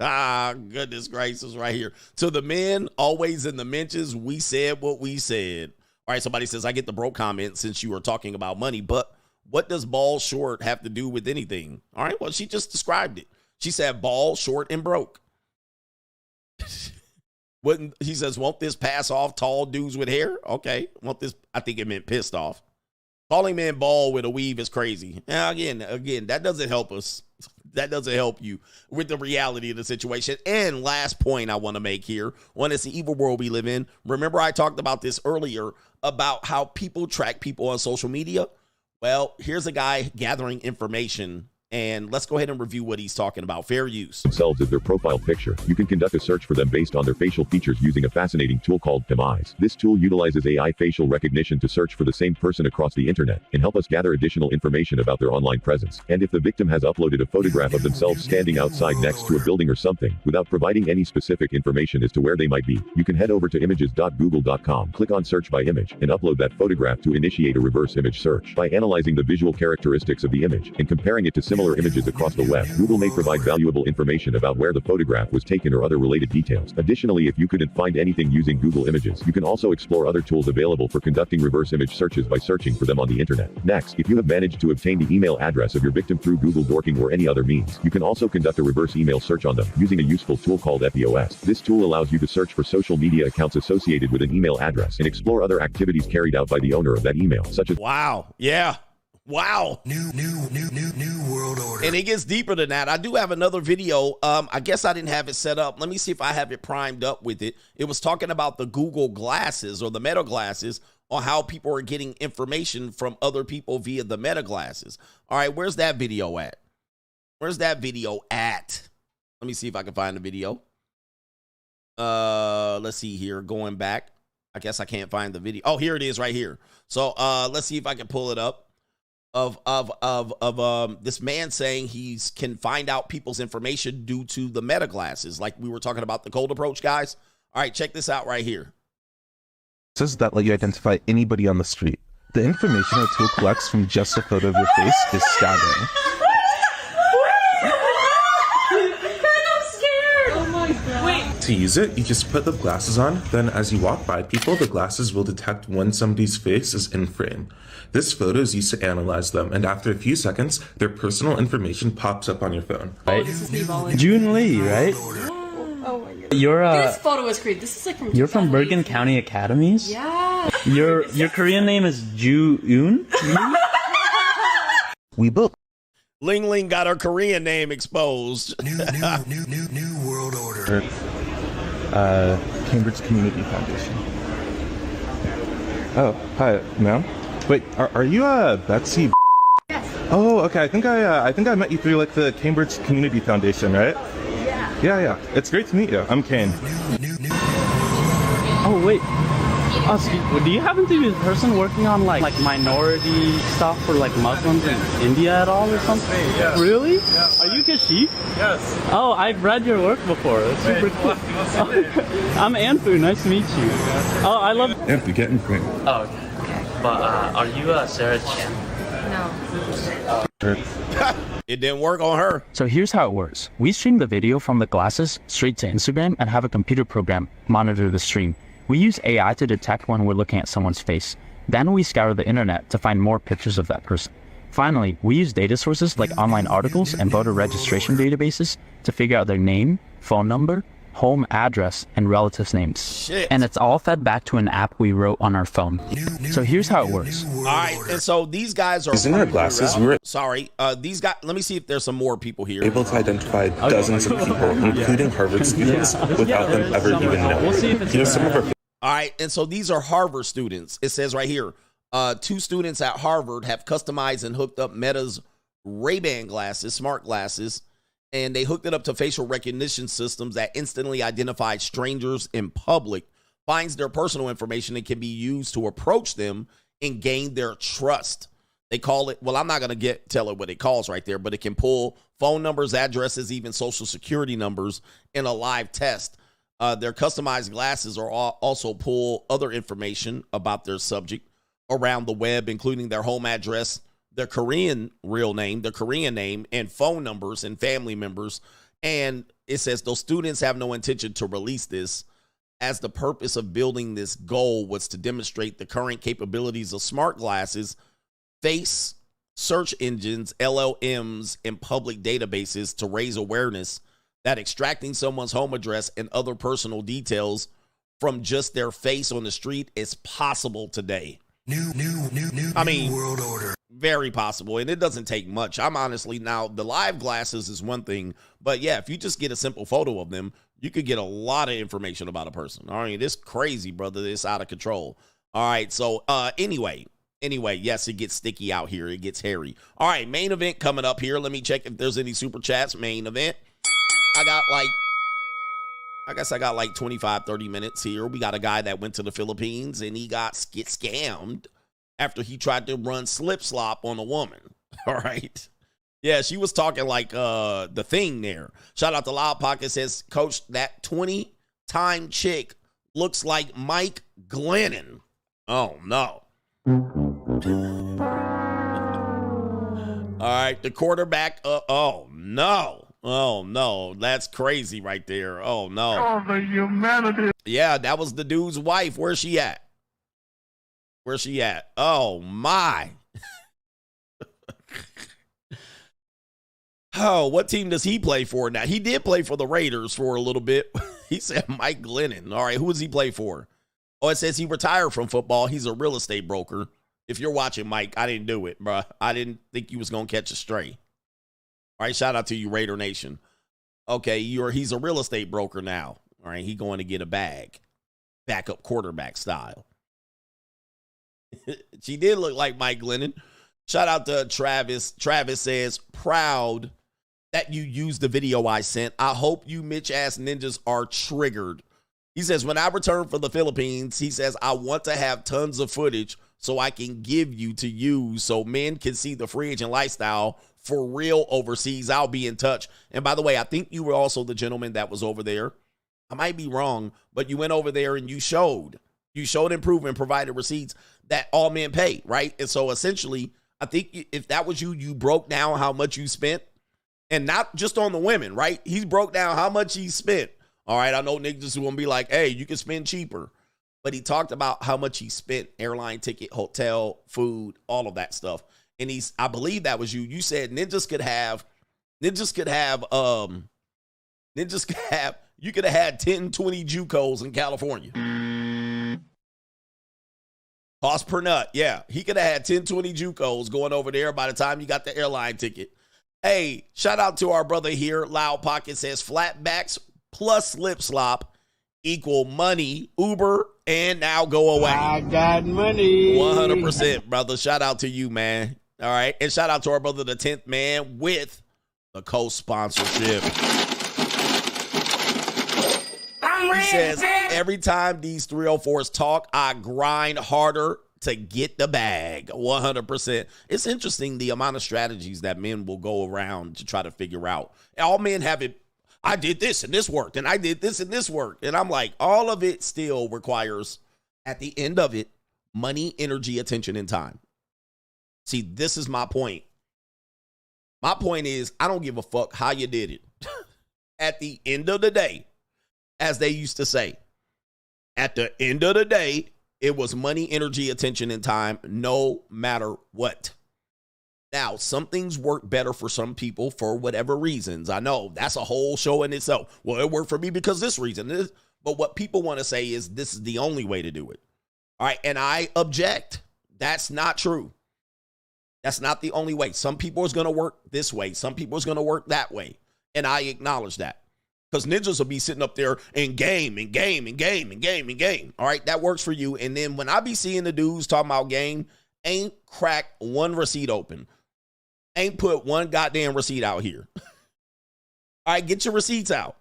S13: forever.
S3: Goodness gracious, right here. To the men, always in the mentions, we said what we said. All right, somebody says, I get the broke comment since you were talking about money, but what does bald, short have to do with anything? All right, well, she just described it. She said bald, short, and broke. He says, won't this pass off tall dudes with hair? Okay. Won't this? I think it meant pissed off. Calling men bald with a weave is crazy. Now, again, that doesn't help us. That doesn't help you with the reality of the situation. And last point I want to make here, one is the evil world we live in. Remember I talked about this earlier about how people track people on social media? Well, here's a guy gathering information, and let's go ahead and review what he's talking about. Fair use.
S15: Themselves as their profile picture. You can conduct a search for them based on their facial features using a fascinating tool called Finesses. This tool utilizes AI facial recognition to search for the same person across the internet and help us gather additional information about their online presence. And if the victim has uploaded a photograph of themselves standing outside next to a building or something, without providing any specific information as to where they might be, you can head over to images.google.com, click on search by image, and upload that photograph to initiate a reverse image search. By analyzing the visual characteristics of the image and comparing it to similar images across the web, Google may provide valuable information about where the photograph was taken or other related details. Additionally, if you couldn't find anything using Google Images, you can also explore other tools available for conducting reverse image searches by searching for them on the internet. Next, if you have managed to obtain the email address of your victim through Google Dorking or any other means, you can also conduct a reverse email search on them using a useful tool called FEOS. This tool allows you to search for social media accounts associated with an email address and explore other activities carried out by the owner of that email, such as
S3: wow, yeah. Wow.
S1: New world order.
S3: And it gets deeper than that. I do have another video. I guess I didn't have it set up. Let me see if I have it primed up with it. It was talking about the Google glasses or the Meta glasses on how people are getting information from other people via the Meta glasses. All right, where's that video at? Where's that video at? Let me see if I can find the video. Let's see here. Going back. I guess I can't find the video. Oh, here it is right here. So let's see if I can pull it up. Of this man saying he can find out people's information due to the Meta glasses, like we were talking about the cold approach guys. All right, check this out right here.
S16: Says that let you identify anybody on the street. The information our tool collects from just a photo of your face is staggering.
S17: To use it, you just put the glasses on, then as you walk by people, the glasses will detect when somebody's face is in frame. This photo is used to analyze them, and after a few seconds, their personal information pops up on your phone.
S18: Right? June Lee, right?
S10: Oh my god.
S18: You're
S10: this photo was creepy. This is like from
S18: You're from Bergen County Academies?
S10: Yeah.
S18: Your Korean name is Ju-eun?
S16: We book.
S3: Ling Ling got her Korean name exposed.
S1: New world order.
S16: Cambridge Community Foundation. Oh, hi, ma'am. Wait, are you Betsy?
S10: Yes.
S16: Oh, okay. I think I met you through like the Cambridge Community Foundation, right?
S10: Yeah.
S16: Yeah. It's great to meet you. I'm Kane.
S18: Oh wait, Do you happen to be the person working on like minority stuff for like Muslims in India at all or something?
S19: Yeah.
S18: Really?
S19: Yeah.
S18: Are you Kashif?
S19: Yes.
S18: Oh, I've read your work before. It's super cool. I'm Anfu. Nice to meet you. Oh, I love.
S17: Yeah, you get in frame.
S18: Oh, okay. But are you Sarah Chan?
S13: No.
S3: It didn't work on her.
S20: So here's how it works. We stream the video from the glasses straight to Instagram and have a computer program monitor the stream. We use AI to detect when we're looking at someone's face. Then we scour the internet to find more pictures of that person. Finally, we use data sources like online articles and voter registration databases to figure out their name, phone number, home address, and relatives' names.
S3: Shit.
S20: And it's all fed back to an app we wrote on our phone. So here's how it works.
S3: All right, and so these guys are.
S17: Using our glasses, we were
S3: these guys. Let me see if there's some more people here.
S17: able to identify dozens of people, including Harvard students, without them ever even knowing. Here's some of our.
S3: All right, and so these are Harvard students. It says right here, 2 students at Harvard have customized and hooked up Meta's Ray-Ban glasses, smart glasses, and they hooked it up to facial recognition systems that instantly identify strangers in public, finds their personal information, and can be used to approach them and gain their trust. They call it, well, I'm not going to tell it what it calls right there, but it can pull phone numbers, addresses, even social security numbers in a live test. Their customized glasses are also pull other information about their subject around the web, including their home address, their Korean real name, their Korean name, and phone numbers and family members. And it says those students have no intention to release this, as the purpose of building this goal was to demonstrate the current capabilities of smart glasses, face search engines, LLMs, and public databases to raise awareness that extracting someone's home address and other personal details from just their face on the street is possible today. I mean, world order. Very possible, and it doesn't take much. I'm honestly, now the live glasses is one thing, but yeah, if you just get a simple photo of them, you could get a lot of information about a person. All right, this crazy, brother. It's out of control. All right, so anyway, yes, it gets sticky out here. It gets hairy. All right, main event coming up here. Let me check if there's any super chats. Main event. I got like 25, 30 minutes here. We got a guy that went to the Philippines and he got scammed after he tried to run slip slop on a woman. All right. Yeah, she was talking like the thing there. Shout out to Loud Pocket, says, Coach, that 20-time chick looks like Mike Glennon. Oh, no. All right, the quarterback. Oh, no. Oh, no. That's crazy right there. Oh, no.
S5: Oh, the humanity.
S3: Yeah, that was the dude's wife. Where's she at? Where's she at? Oh, my. Oh, what team does he play for now? He did play for the Raiders for a little bit. He said Mike Glennon. All right, who does he play for? Oh, it says he retired from football. He's a real estate broker. If you're watching, Mike, I didn't do it, bro. I didn't think you was going to catch a stray. All right, shout out to you, Raider Nation. Okay, he's a real estate broker now. All right, he going to get a bag. Backup quarterback style. She did look like Mike Glennon. Shout out to Travis. Travis says, proud that you used the video I sent. I hope you Mitch-ass ninjas are triggered. He says, when I return from the Philippines, he says, I want to have tons of footage so I can give you to use so men can see the free agent lifestyle for real overseas. I'll be in touch. And by the way, I think you were also the gentleman that was over there. I might be wrong, but you went over there and you showed and proved and provided receipts that all men pay, right? And so essentially, I think if that was you, you broke down how much you spent, and not just on the women, right? He broke down how much he spent. All right, I know niggas who gonna be like, hey, you can spend cheaper. But he talked about how much he spent, airline ticket, hotel, food, all of that stuff. And I believe that was you. You said you could have had 10, 20 JUCOs in California. Cost per nut. Yeah. He could have had 10, 20 JUCOs going over there by the time you got the airline ticket. Hey, shout out to our brother here. Loud Pocket says flatbacks plus slip slop equal money, Uber, and now go away.
S8: I got money.
S3: 100%, brother. Shout out to you, man. All right. And shout out to our brother, the 10th man, with the co-sponsorship. He says, every time these 304s talk, I grind harder to get the bag. 100%. It's interesting the amount of strategies that men will go around to try to figure out. All men have it. I did this and this worked, and I did this and this worked. And I'm like, all of it still requires, at the end of it, money, energy, attention, and time. See, this is my point. My point is, I don't give a fuck how you did it. At the end of the day, as they used to say, at the end of the day, it was money, energy, attention, and time, no matter what. Now, some things work better for some people for whatever reasons. I know that's a whole show in itself. Well, it worked for me because this reason. But what people want to say is this is the only way to do it. All right, and I object. That's not true. That's not the only way. Some people is going to work this way. Some people is going to work that way. And I acknowledge that. Because ninjas will be sitting up there and game. All right, that works for you. And then when I be seeing the dudes talking about game, ain't cracked one receipt open. Ain't put one goddamn receipt out here. All right, get your receipts out.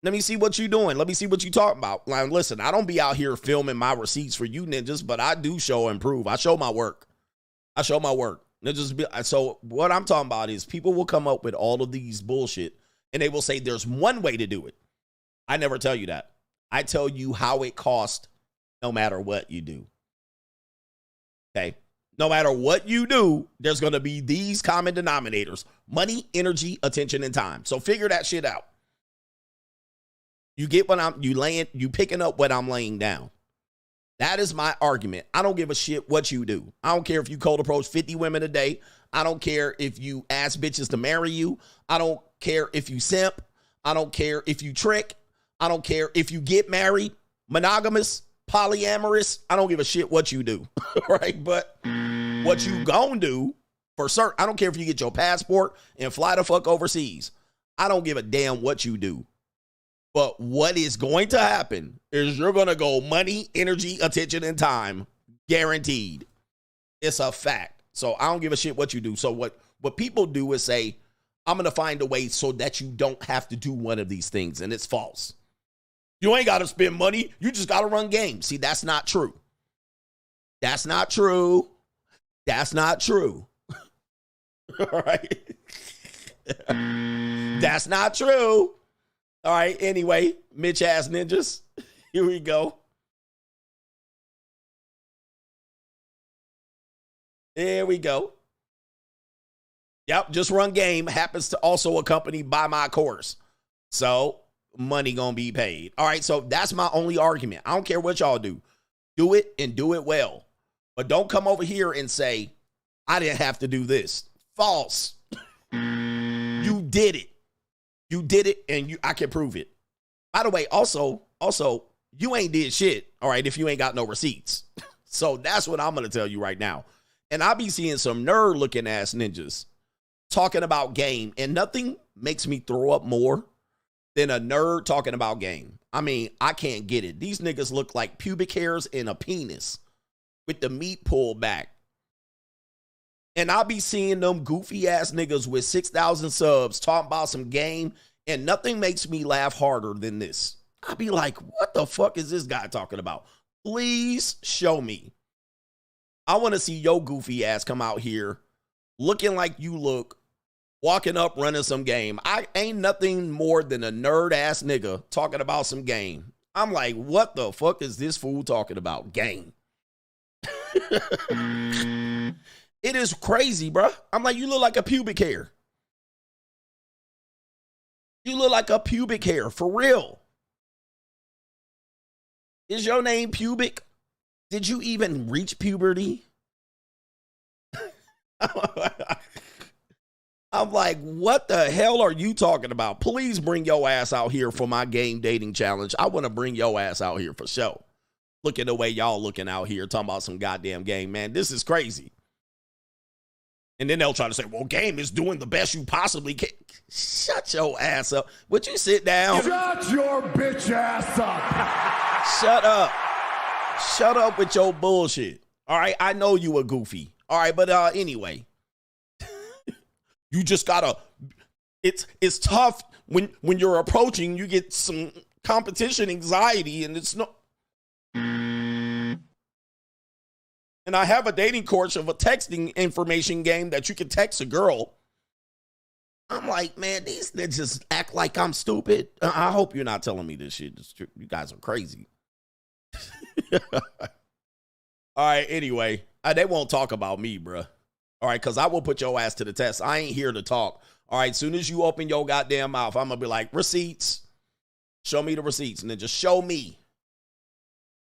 S3: Let me see what you doing. Let me see what you talking about. Like, listen, I don't be out here filming my receipts for you ninjas, but I do show and prove. I show my work. So what I'm talking about is people will come up with all of these bullshit and they will say there's one way to do it. I never tell you that. I tell you how it costs no matter what you do. Okay? No matter what you do, there's going to be these common denominators: money, energy, attention, and time. So figure that shit out. You get what you picking up what I'm laying down. That is my argument. I don't give a shit what you do. I don't care if you cold approach 50 women a day. I don't care if you ask bitches to marry you. I don't care if you simp. I don't care if you trick. I don't care if you get married, monogamous, polyamorous. I don't give a shit what you do. Right? But what you gonna do for certain, I don't care if you get your passport and fly the fuck overseas. I don't give a damn what you do. But what is going to happen is you're going to go money, energy, attention, and time. Guaranteed. It's a fact. So I don't give a shit what you do. So what people do is say, I'm going to find a way so that you don't have to do one of these things. And it's false. You ain't got to spend money. You just got to run games. See, that's not true. That's not true. That's not true. All right. That's not true. All right, anyway, Mitch ass ninjas. Here we go. There we go. Yep, just run game happens to also accompany by my course. So money gonna be paid. All right, so that's my only argument. I don't care what y'all do. Do it and do it well. But don't come over here and say, I didn't have to do this. False. You did it. You did it, and I can prove it. By the way, also, you ain't did shit, all right, if you ain't got no receipts. So that's what I'm going to tell you right now. And I be seeing some nerd-looking ass ninjas talking about game, and nothing makes me throw up more than a nerd talking about game. I mean, I can't get it. These niggas look like pubic hairs and a penis with the meat pulled back. And I'll be seeing them goofy ass niggas with 6,000 subs talking about some game, and nothing makes me laugh harder than this. I'll be like, what the fuck is this guy talking about? Please show me. I want to see your goofy ass come out here looking like you look, walking up, running some game. I ain't nothing more than a nerd ass nigga talking about some game. I'm like, what the fuck is this fool talking about? Game. It is crazy, bro. I'm like, you look like a pubic hair. You look like a pubic hair, for real. Is your name pubic? Did you even reach puberty? I'm like, what the hell are you talking about? Please bring your ass out here for my game dating challenge. I want to bring your ass out here for sure. Look at the way y'all looking out here talking about some goddamn game, man. This is crazy. And then they'll try to say, well, game is doing the best you possibly can. Shut your ass up. Would you sit down?
S5: Shut your bitch ass up.
S3: Shut up. Shut up with your bullshit. All right, I know you a goofy. All right, but anyway. You just gotta, it's tough when you're approaching, you get some competition anxiety, and it's no. And I have a dating course of a texting information game that you can text a girl. I'm like, man, these niggas act like I'm stupid. I hope you're not telling me this shit. You guys are crazy. All right, anyway, they won't talk about me, bruh. All right, because I will put your ass to the test. I ain't here to talk. All right, soon as you open your goddamn mouth, I'm going to be like, receipts. Show me the receipts. And then just show me.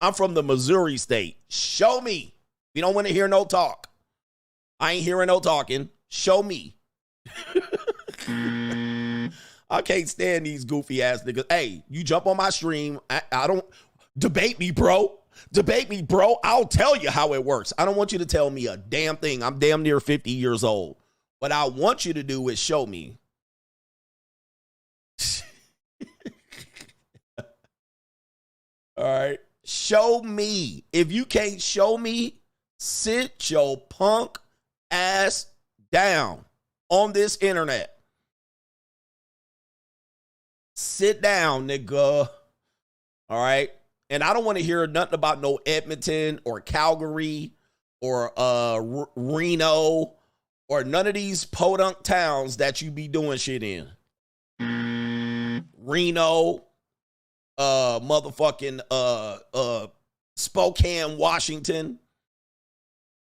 S3: I'm from the Missouri state. Show me. We don't want to hear no talk. I ain't hearing no talking. Show me. I can't stand these goofy ass niggas. Hey, you jump on my stream. I don't debate me, bro. Debate me, bro. I'll tell you how it works. I don't want you to tell me a damn thing. I'm damn near 50 years old. What I want you to do is show me. All right. Show me. If you can't show me, sit your punk ass down on this internet. Sit down, nigga. All right. And I don't want to hear nothing about no Edmonton or Calgary or Reno or none of these podunk towns that you be doing shit in. Reno, motherfucking Spokane, Washington.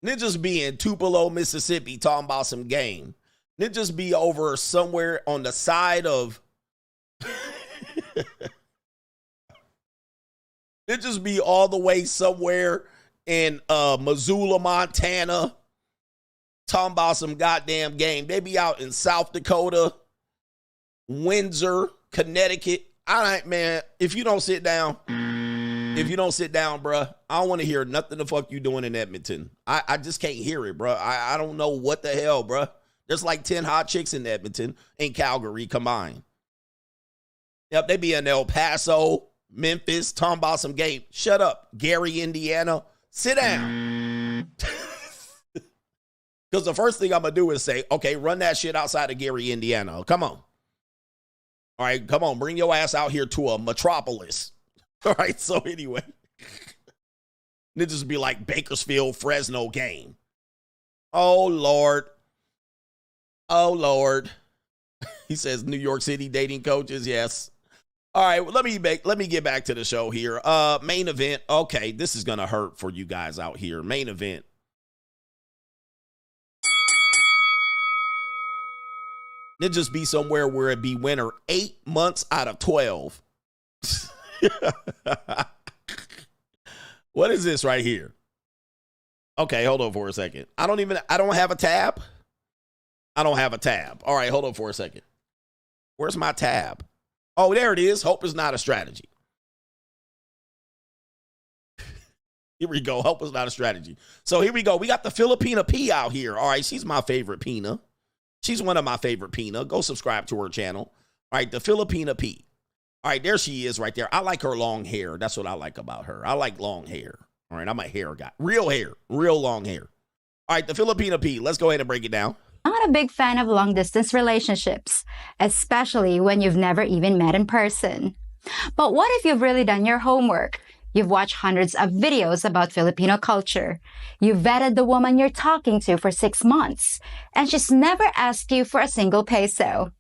S3: Niggas be in Tupelo, Mississippi talking about some game. Niggas be over somewhere on the side of Niggas be all the way somewhere in Missoula, Montana talking about some goddamn game. They be out in South Dakota, Windsor, Connecticut. All right, man, if you don't sit down, bruh, I don't want to hear nothing the fuck you doing in Edmonton. I just can't hear it, bruh. I don't know what the hell, bruh. There's like 10 hot chicks in Edmonton and Calgary combined. Yep, they be in El Paso, Memphis, talking about some game. Shut up, Gary, Indiana. Sit down. Because the first thing I'm going to do is say, okay, run that shit outside of Gary, Indiana. Come on. All right, come on. Bring your ass out here to a metropolis. All right, so anyway. Niggas be like Bakersfield, Fresno game. Oh, Lord. Oh, Lord. He says New York City dating coaches. Yes. All right, well, let me get back to the show here. Main event. Okay, this is going to hurt for you guys out here. Main event. It just be somewhere where it be winter 8 months out of 12. What is this right here? Okay, hold on for a second. I don't have a tab. I don't have a tab. All right, hold on for a second. Where's my tab? Oh, there it is. Hope is not a strategy. Here we go. Hope is not a strategy. So here we go. We got the Filipina P out here. All right, she's my favorite Pina. She's one of my favorite Pina. Go subscribe to her channel. All right, the Filipina P. All right, there she is right there. I like her long hair. That's what I like about her. I like long hair. All right, I'm a hair guy. Real hair. Real long hair. All right, the Filipina P. Let's go ahead and break it down.
S19: I'm not a big fan of long-distance relationships, especially when you've never even met in person. But what if you've really done your homework? You've watched hundreds of videos about Filipino culture. You've vetted the woman you're talking to for 6 months, and she's never asked you for a single peso.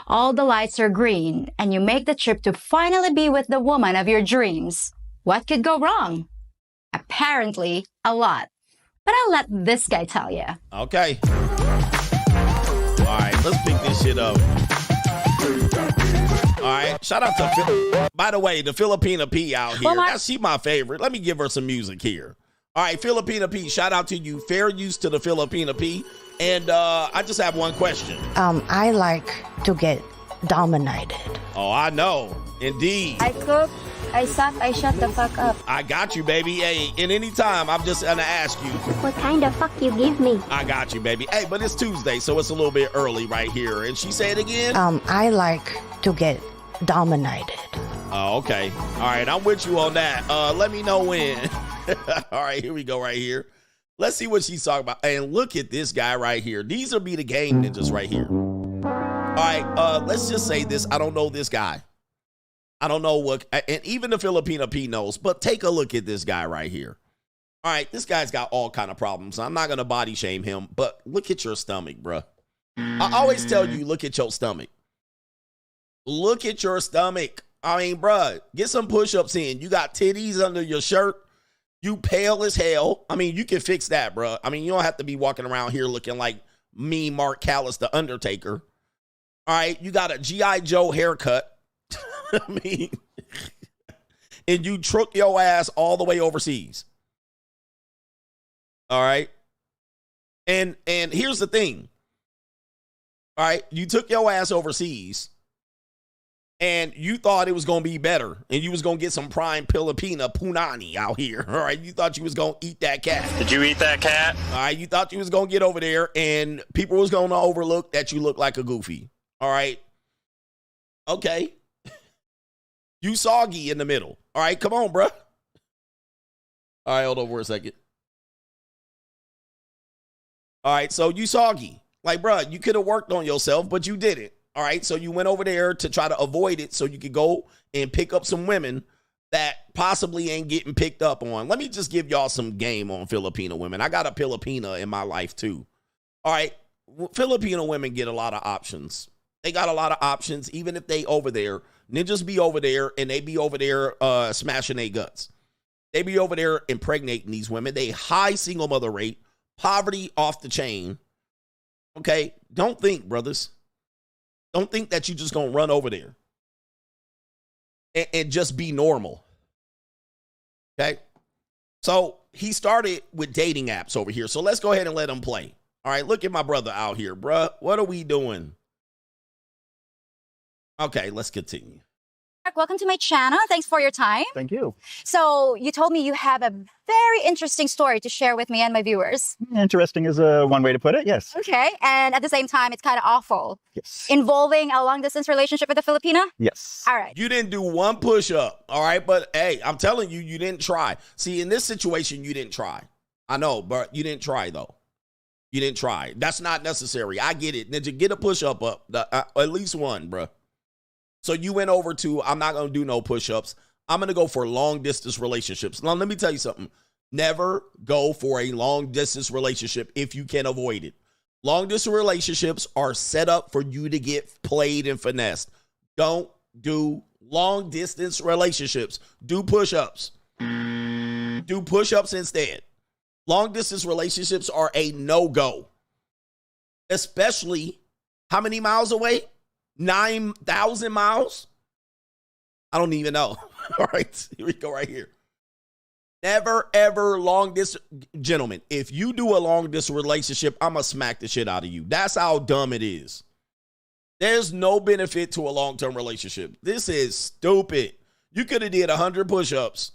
S19: All the lights are green, and you make the trip to finally be with the woman of your dreams. What could go wrong? Apparently, a lot. But I'll let this guy tell you.
S3: Okay. All right, let's pick this shit up. All right, shout out to by the way, the Filipina P out here. She's my favorite. Let me give her some music here. All right, Filipina P, shout out to you. Fair use to the Filipina P. And I just have one question.
S21: I like to get dominated.
S3: Oh, I know. Indeed.
S22: I cook, I suck, I shut the fuck up.
S3: I got you, baby. Hey, in any time, I'm just gonna ask you.
S22: What kind of fuck you give me?
S3: I got you, baby. Hey, but it's Tuesday, so it's a little bit early right here. And she said again?
S21: I like to get dominated.
S3: Oh, okay. All right, I'm with you on that. Let me know when. All right, here we go right here. Let's see what she's talking about. And look at this guy right here. These will be the game ninjas right here. All right, let's just say this. I don't know this guy. I don't know what, and even the Filipina P knows, but take a look at this guy right here. All right, this guy's got all kind of problems. I'm not going to body shame him, but look at your stomach, bruh. I always tell you, look at your stomach. Look at your stomach. I mean, bruh, get some push-ups in. You got titties under your shirt. You pale as hell. I mean, you can fix that, bruh. I mean, you don't have to be walking around here looking like me, Mark Callis, the Undertaker. All right, you got a G.I. Joe haircut. I mean, and you truck your ass all the way overseas. All right. And here's the thing. All right, you took your ass overseas and you thought it was going to be better and you was going to get some prime Filipina punani out here. All right, you thought you was going to eat that cat.
S2: Did you eat that cat?
S3: All right, you thought you was going to get over there and people was going to overlook that you look like a goofy. All right. Okay. You soggy in the middle. All right, come on, bruh. All right, hold on for a second. All right, so you soggy. Like, bruh, you could have worked on yourself, but you didn't. All right, so you went over there to try to avoid it so you could go and pick up some women that possibly ain't getting picked up on. Let me just give y'all some game on Filipino women. I got a Filipina in my life, too. All right, Filipino women get a lot of options. They got a lot of options, even if they over there. Ninjas be over there, and they be over there smashing their guts. They be over there impregnating these women. They high single mother rate, poverty off the chain. Okay, don't think, brothers. Don't think that you just gonna run over there and just be normal. Okay, so he started with dating apps over here. So let's go ahead and let him play. All right, look at my brother out here, bruh. What are we doing? Okay, let's continue.
S6: Welcome to my channel. Thanks for your time.
S23: Thank you.
S6: So you told me you have a very interesting story to share with me and my viewers.
S23: Interesting is one way to put it, yes.
S6: Okay, and at the same time, it's kind of awful.
S23: Yes.
S6: Involving a long-distance relationship with a Filipina?
S23: Yes.
S6: All right.
S3: You didn't do one push-up, all right? But, hey, I'm telling you, you didn't try. See, in this situation, you didn't try. I know, but you didn't try, though. You didn't try. That's not necessary. I get it. Ninja, get a push-up up. At least one, bruh. So you went over to, I'm not going to do no push-ups. I'm going to go for long-distance relationships. Now, let me tell you something. Never go for a long-distance relationship if you can avoid it. Long-distance relationships are set up for you to get played and finessed. Don't do long-distance relationships. Do push-ups. Do push-ups instead. Long-distance relationships are a no-go. Especially, how many miles away? 9,000 miles? I don't even know. All right, here we go right here. Never, ever long distance. Gentlemen, if you do a long distance relationship, I'm going to smack the shit out of you. That's how dumb it is. There's no benefit to a long-term relationship. This is stupid. You could have did 100 push-ups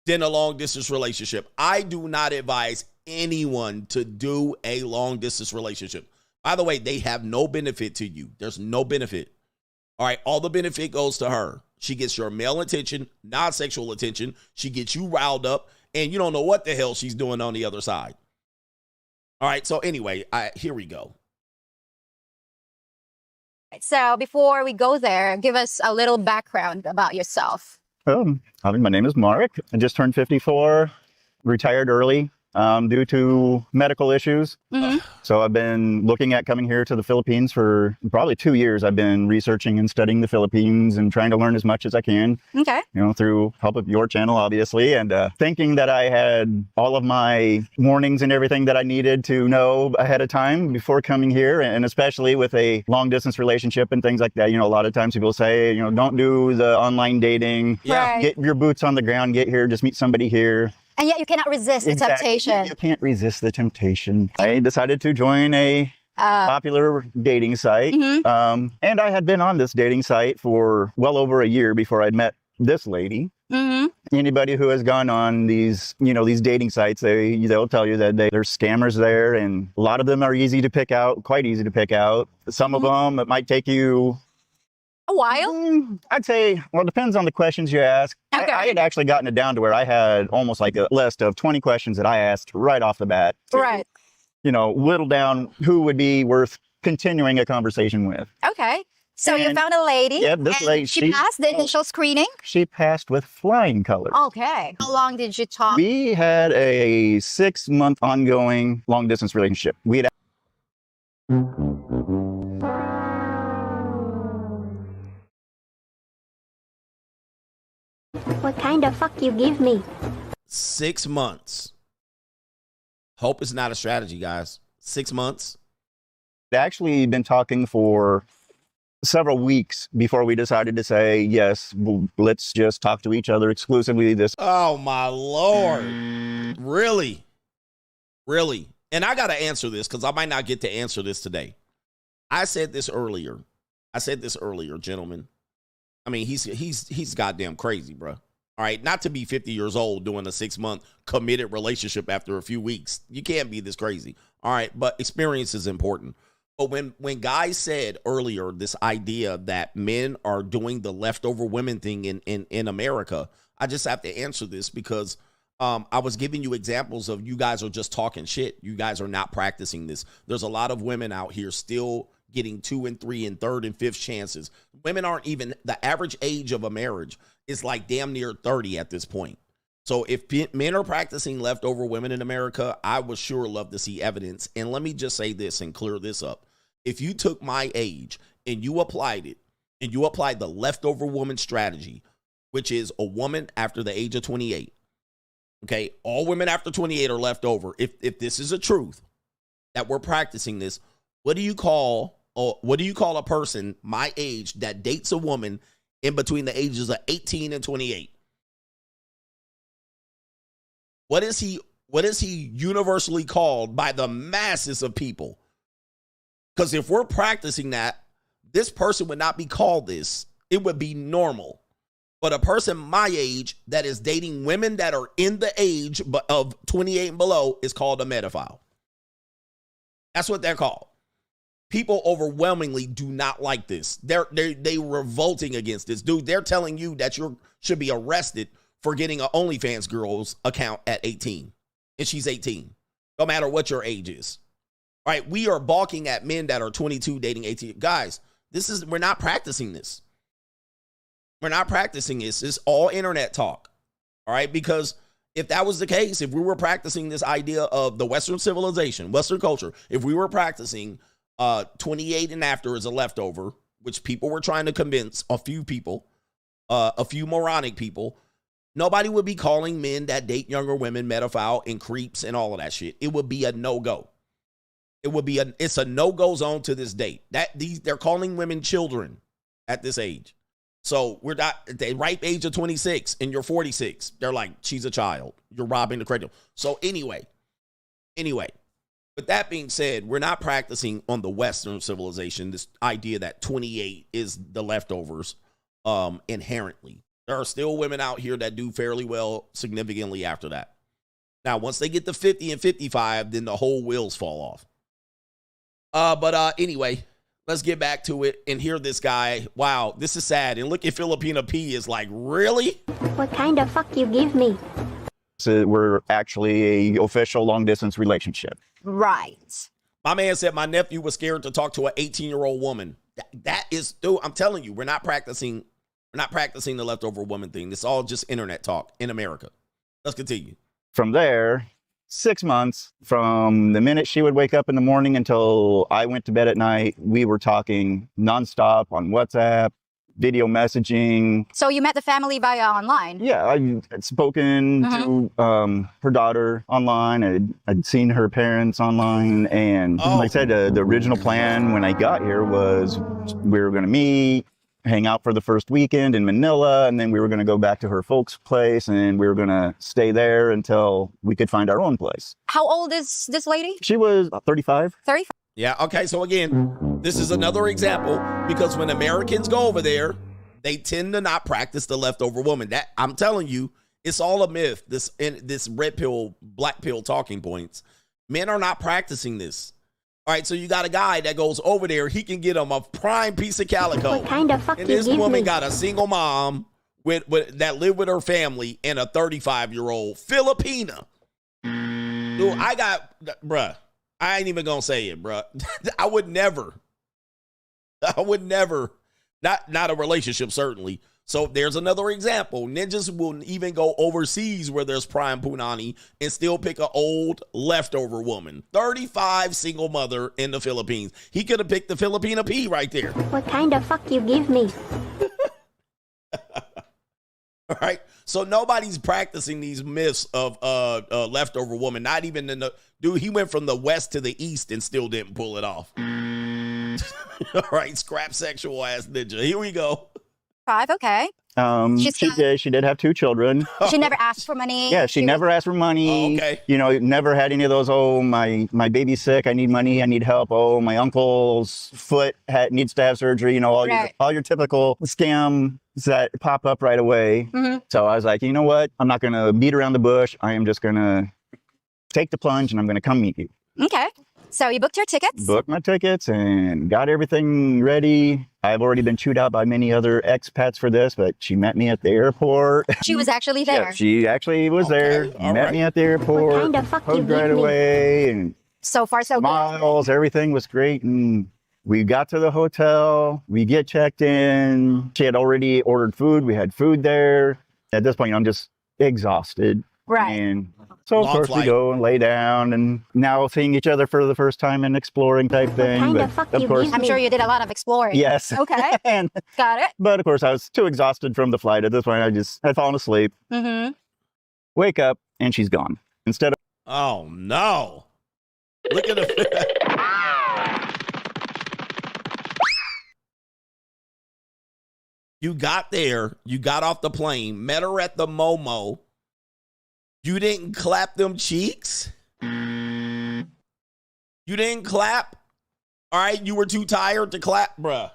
S3: than a long-distance relationship. I do not advise anyone to do a long-distance relationship. By the way, they have no benefit to you. There's no benefit. All right, all the benefit goes to her. She gets your male attention, non-sexual attention. She gets you riled up, and you don't know what the hell she's doing on the other side. All right, so anyway, here we go.
S6: So before we go there, give us a little background about yourself.
S23: My name is Mark. I just turned 54, retired early due to medical issues.
S6: Mm-hmm.
S23: So I've been looking at coming here to the Philippines for probably 2 years. I've been researching and studying the Philippines and trying to learn as much as I can.
S6: Okay.
S23: You know, through help of your channel, obviously, and thinking that I had all of my warnings and everything that I needed to know ahead of time before coming here, and especially with a long distance relationship and things like that. You know, a lot of times people say, you know, don't do the online dating.
S6: Yeah. Right.
S23: Get your boots on the ground, get here, just meet somebody here.
S6: And yet you cannot resist the temptation.
S23: You can't resist the temptation. I decided to join a popular dating site.
S6: Mm-hmm.
S23: And I had been on this dating site for well over a year before I'd met this lady.
S6: Mm-hmm.
S23: Anybody who has gone on these, you know, these dating sites, they'll tell you that there's scammers there, and a lot of them are easy to pick out, quite easy to pick out. Some of them, it might take you
S6: a while?
S23: I'd say, well, it depends on the questions you ask.
S6: Okay.
S23: I had actually gotten it down to where I had almost like a list of 20 questions that I asked right off the bat.
S6: Right.
S23: You know, whittle down who would be worth continuing a conversation with.
S6: Okay. So you
S23: And-
S6: found a lady.
S23: Yeah, this
S6: and
S23: lady,
S6: she passed the initial screening.
S23: She passed with flying colors.
S6: Okay. How long did you talk?
S23: We had a 6-month ongoing long distance relationship. We had
S22: What kind of fuck you give me?
S3: 6 months. Hope is not a strategy, guys. 6 months.
S23: actually been talking for several weeks before we decided to say, yes, let's just talk to each other exclusively this.
S3: Oh, my Lord. Really? Really? And I got to answer this because I might not get to answer this today. I said this earlier. Gentlemen. I mean, he's goddamn crazy, bro. All right, not to be 50 years old doing a 6-month committed relationship after a few weeks. You can't be this crazy. All right, but experience is important. But when guys said earlier this idea that men are doing the leftover women thing in America, I just have to answer this because I was giving you examples of you guys are just talking shit. You guys are not practicing this. There's a lot of women out here still getting 2 and 3 and 3rd and 5th chances. Women aren't even, the average age of a marriage is like damn near 30 at this point. So if men are practicing leftover women in America, I would sure love to see evidence. And let me just say this and clear this up. If you took my age and you applied it, and you applied the leftover woman strategy, which is a woman after the age of 28, okay, all women after 28 are left over. If this is a truth that we're practicing this, what do you call a person my age that dates a woman in between the ages of 18 and 28? What is he universally called by the masses of people? Because if we're practicing that, this person would not be called this. It would be normal. But a person my age that is dating women that are in the age of 28 and below is called a medophile. That's what they're called. People overwhelmingly do not like this. They're revolting against this. Dude, they're telling you that you should be arrested for getting an OnlyFans girl's account at 18. And she's 18. No matter what your age is. All right, we are balking at men that are 22 dating 18. Guys, we're not practicing this. We're not practicing this. It's all internet talk. All right, because if that was the case, if we were practicing this idea of the Western civilization, Western culture, if we were practicing 28 and after is a leftover, which people were trying to convince a few people, a few moronic people, nobody would be calling men that date younger women medophile and creeps and all of that shit. It would be a no-go. It's a no-go zone to this date. They're calling women children at this age. So we're not at the ripe age of 26 and you're 46. They're like, she's a child. You're robbing the cradle. So anyway, with that being said, we're not practicing on the Western civilization this idea that 28 is the leftovers inherently. There are still women out here that do fairly well significantly after that. Now, once they get to 50 and 55, then the whole wheels fall off. But anyway, let's get back to it and hear this guy. Wow, this is sad. And look at Filipina P is like, really?
S22: What kind of fuck you give me?
S23: So we're actually a official long distance relationship.
S6: Right.
S3: My man said my nephew was scared to talk to an 18-year-old woman. That is, dude, I'm telling you, we're not practicing the leftover woman thing. It's all just internet talk in America. Let's continue.
S23: From there, 6 months, from the minute she would wake up in the morning until I went to bed at night, we were talking nonstop on WhatsApp, video messaging.
S6: So you met the family via online?
S23: Yeah, I had spoken to her daughter online. I'd seen her parents online. And like I said, the original plan when I got here was we were going to meet, hang out for the first weekend in Manila, and then we were going to go back to her folks' place, and we were going to stay there until we could find our own place.
S6: How old is this lady?
S23: She was 35.
S6: 35.
S3: Yeah, okay, so again, this is another example because when Americans go over there, they tend to not practice the leftover woman. That I'm telling you, it's all a myth, this red pill, black pill talking points. Men are not practicing this. All right, so you got a guy that goes over there. He can get him a prime piece of calico.
S22: What kind of fuck
S3: and
S22: you
S3: this
S22: give
S3: woman
S22: me?
S3: got a single mom that lived with her family and a 35-year-old Filipina. Dude, I ain't even going to say it, bruh. I would never Not a relationship, certainly. So there's another example. Ninjas will even go overseas where there's prime punani and still pick an old leftover woman. 35 single mother in the Philippines. He could have picked the Filipina P right there.
S22: What kind of fuck you give me?
S3: All right. So nobody's practicing these myths of leftover woman. Not even in the dude. He went from the west to the east and still didn't pull it off. All right, scrap sexual ass ninja. Here we go.
S6: 5, okay.
S23: She did have 2 children.
S6: She never asked for money.
S23: Yeah, she never asked for money.
S3: Oh, okay.
S23: You know, never had any of those, oh, my baby's sick, I need money, I need help. Oh, my uncle's foot needs to have surgery. You know, all your typical scams that pop up right away.
S6: Mm-hmm.
S23: So I was like, you know what? I'm not going to beat around the bush. I am just going to take the plunge and I'm going to come meet you.
S6: Okay. So you booked your tickets?
S23: Booked my tickets and got everything ready. I've already been chewed out by many other expats for this, but she met me at the airport.
S6: She was actually there.
S23: Yeah, she actually was there. Met me at the airport.
S22: What kind of fuck you
S23: Hugged right
S22: give me?
S23: away. And
S6: so far, so
S23: smiles, everything was great. And we got to the hotel. We get checked in. She had already ordered food. We had food there. At this point, I'm just exhausted.
S6: Right.
S23: And so, of course, we go and lay down, and now seeing each other for the first time and exploring type thing.
S22: kind
S23: But
S22: of fuck
S23: of
S22: you
S23: course,
S22: give
S6: I'm sure you did a lot of exploring.
S23: yes.
S6: Okay.
S23: And,
S6: Got it.
S23: but of course, I was too exhausted from the flight. At this point, I'd fallen asleep.
S6: Mm-hmm.
S23: Wake up, and she's gone. Instead of
S3: Oh, no. Look at the... You got there. You got off the plane. Met her at the Momo. You didn't clap them cheeks? You didn't clap? All right, you were too tired to clap, bruh.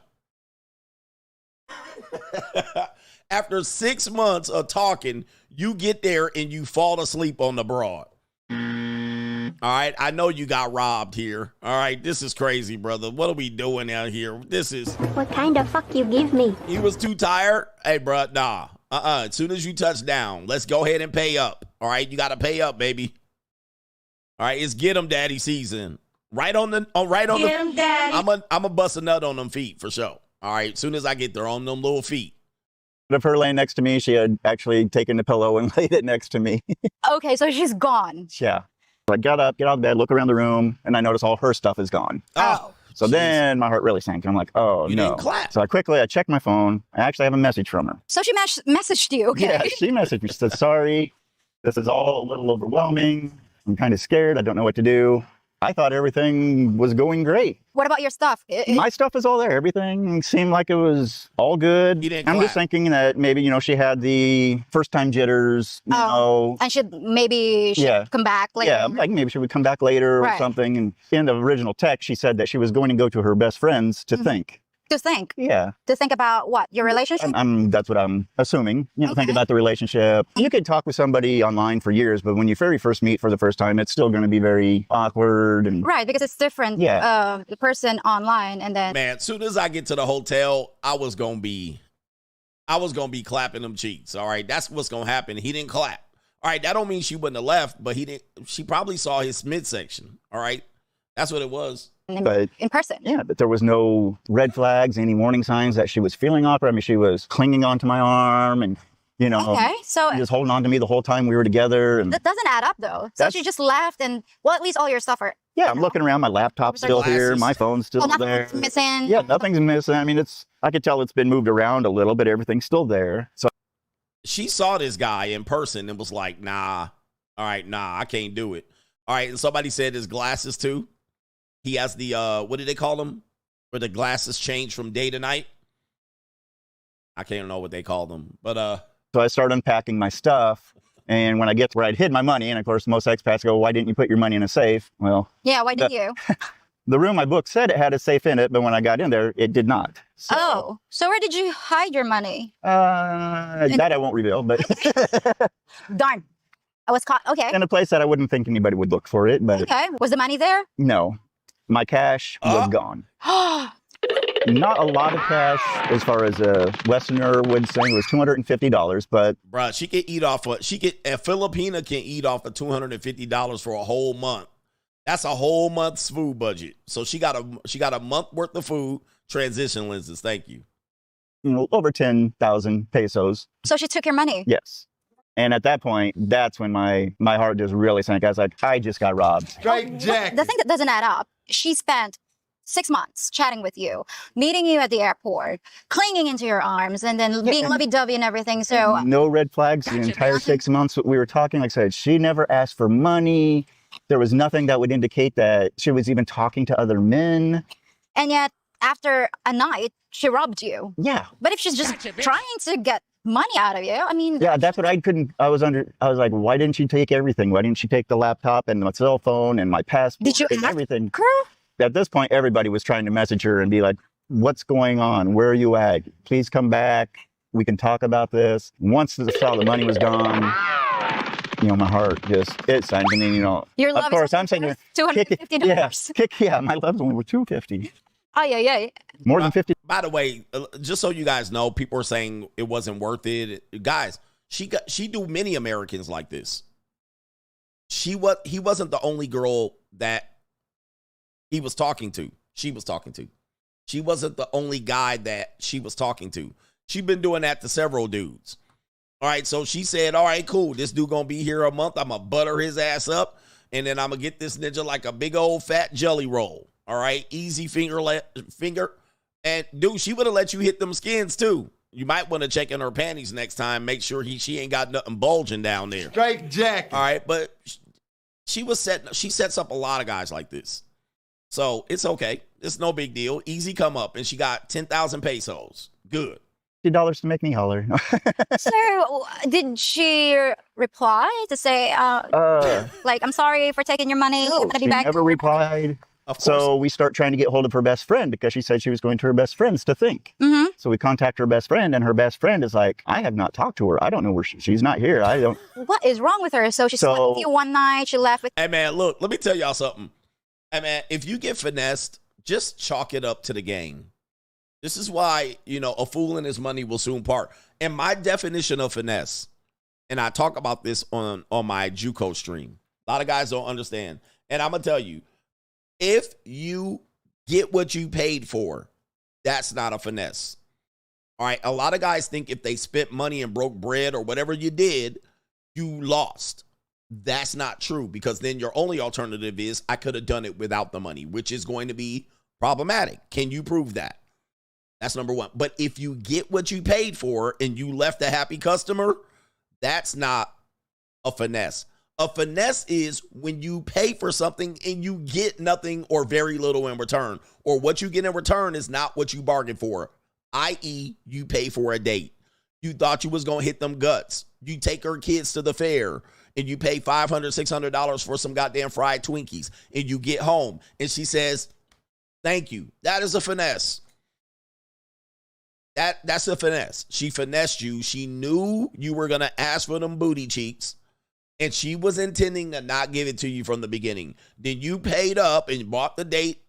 S3: After 6 months of talking, you get there and you fall asleep on the broad. All right, I know you got robbed here. All right, this is crazy, brother. What are we doing out here? This is...
S22: What kind of fuck you give me?
S3: He was too tired? Hey, bruh, nah. As soon as you touch down, let's go ahead and pay up. All right, you got to pay up, baby. All right, it's get 'em daddy season. Right on the...
S22: Get 'em daddy.
S3: I'm a bust a nut on them feet for sure. All right, as soon as I get there on them little feet.
S23: of her laying next to me, she had actually taken the pillow and laid it next to me.
S6: Okay, so she's gone.
S23: Yeah. So I got up, get out of bed, look around the room, and I notice all her stuff is gone.
S3: Oh.
S23: So then my heart really sank. I'm like, oh,
S3: You
S23: no.
S3: didn't clap.
S23: So I checked my phone. I actually have a message from her.
S6: So she messaged you, okay?
S23: Yeah, she messaged me. She said, sorry, this is all a little overwhelming. I'm kind of scared. I don't know what to do. I thought everything was going great.
S6: What about your stuff?
S23: My stuff is all there. Everything seemed like it was all good. I'm just thinking that maybe, she had the first time jitters, you know.
S6: And maybe she'd come back later.
S23: Yeah, like maybe she would come back later or something. And in the original text, she said that she was going to go to her best friends to think.
S6: To think?
S23: Yeah.
S6: To think about what? Your relationship?
S23: That's what I'm assuming. Think about the relationship. You could talk with somebody online for years, but when you very first meet for the first time, it's still going to be very awkward. And
S6: right, because it's different.
S23: Yeah.
S6: The person online and then...
S3: Man, as soon as I get to the hotel, I was going to be clapping them cheeks. All right, that's what's going to happen. He didn't clap. All right, that don't mean she wouldn't have left, but she probably saw his midsection. All right, that's what it was.
S23: But
S6: in person.
S23: Yeah, but there was no red flags, any warning signs that she was feeling awkward. I mean, she was clinging onto my arm and,
S6: Okay, so...
S23: just holding on to me the whole time we were together. And
S6: that doesn't add up, though. So she just left and, well, at least all your stuff are...
S23: Yeah, I'm looking around. My laptop's still here. My phone's still there.
S6: Nothing's missing.
S23: Yeah, nothing's missing. I mean, I could tell it's been moved around a little, but everything's still there. So
S3: she saw this guy in person and was like, nah. All right, nah, I can't do it. All right, and somebody said his glasses, too. He has the, what do they call them? Where the glasses change from day to night? I can't know what they call them, but...
S23: So I start unpacking my stuff, and when I get to where I'd hid my money, and of course most expats go, why didn't you put your money in a safe? Well...
S6: Yeah, why did you?
S23: The room I booked said it had a safe in it, but when I got in there, it did not.
S6: So, so where did you hide your money?
S23: That I won't reveal, but...
S6: Darn. I was caught. Okay.
S23: In a place that I wouldn't think anybody would look for it, but...
S6: Okay. Was the money there?
S23: No. My cash was gone. Not a lot of cash as far as a Westerner would say. It was $250, but...
S3: Bruh, she could eat off a Filipina can eat off of $250 for a whole month. That's a whole month's food budget. So she got a month worth of food. Transition lenses, thank you.
S23: over 10,000 pesos.
S6: So she took your money?
S23: Yes. And at that point, that's when my heart just really sank. I was like, I just got robbed.
S6: Straight Jack. The thing that doesn't add up, she spent 6 months chatting with you, meeting you at the airport, clinging into your arms, and then being lovey-dovey and everything. So
S23: no red flags the entire 6 months we were talking. Like I said, she never asked for money. There was nothing that would indicate that she was even talking to other men.
S6: And yet, after a night, she robbed you.
S23: Yeah.
S6: But if she's just trying to get money out of you, I mean...
S23: Yeah, that's what I couldn't... I was like, why didn't she take everything? Why didn't she take the laptop and my cell phone and my passport?
S6: Did you
S23: and
S6: ask
S23: everything?
S6: her?
S23: At this point, everybody was trying to message her and be like, what's going on? Where are you at? Please come back. We can talk about this. Once I saw the money was gone, my heart just, it sank. And then,
S6: your
S23: of course, I'm saying,
S6: $250.
S23: My loved one were $250.
S6: Oh, yeah.
S23: More than 50.
S3: By the way, just so you guys know, people are saying it wasn't worth it. Guys, she do many Americans like this. He wasn't the only girl that he was talking to. She was talking to. She wasn't the only guy that she was talking to. She's been doing that to several dudes. All right, so she said, all right, cool. This dude gonna be here a month. I'm gonna butter his ass up, and then I'm gonna get this ninja like a big old fat jelly roll. All right, easy finger. And dude, she would have let you hit them skins too. You might want to check in her panties next time. Make sure she ain't got nothing bulging down there.
S5: Straight Jack.
S3: All right, but she sets up a lot of guys like this. So it's okay. It's no big deal. Easy come up, and she got 10,000 pesos. Good.
S23: $50 to make me holler.
S6: So did she reply to say, like, I'm sorry for taking your money.
S23: No,
S6: I'm gonna be
S23: she
S6: back.
S23: never replied. So we start trying to get hold of her best friend because she said she was going to her best friend's to think.
S6: Mm-hmm.
S23: So we contact her best friend, and her best friend is like, I have not talked to her. I don't know where she's not here. I don't.
S6: What is wrong with her? So she slept with you one night. She left with.
S3: Hey man, look, let me tell y'all something. Hey man, if you get finessed, just chalk it up to the game. This is why, a fool and his money will soon part. And my definition of finesse, and I talk about this on my JUCO stream. A lot of guys don't understand. And I'm going to tell you, if you get what you paid for, that's not a finesse. All right. A lot of guys think if they spent money and broke bread or whatever you did, you lost. That's not true, because then your only alternative is I could have done it without the money, which is going to be problematic. Can you prove that? That's number one. But if you get what you paid for and you left a happy customer, that's not a finesse. A finesse is when you pay for something and you get nothing or very little in return, or what you get in return is not what you bargained for, i.e. you pay for a date. You thought you was going to hit them guts. You take her kids to the fair and you pay $500, $600 for some goddamn fried Twinkies, and you get home and she says, thank you. That is a finesse. That's a finesse. She finessed you. She knew you were going to ask for them booty cheeks, and she was intending to not give it to you from the beginning. Then you paid up and bought the date.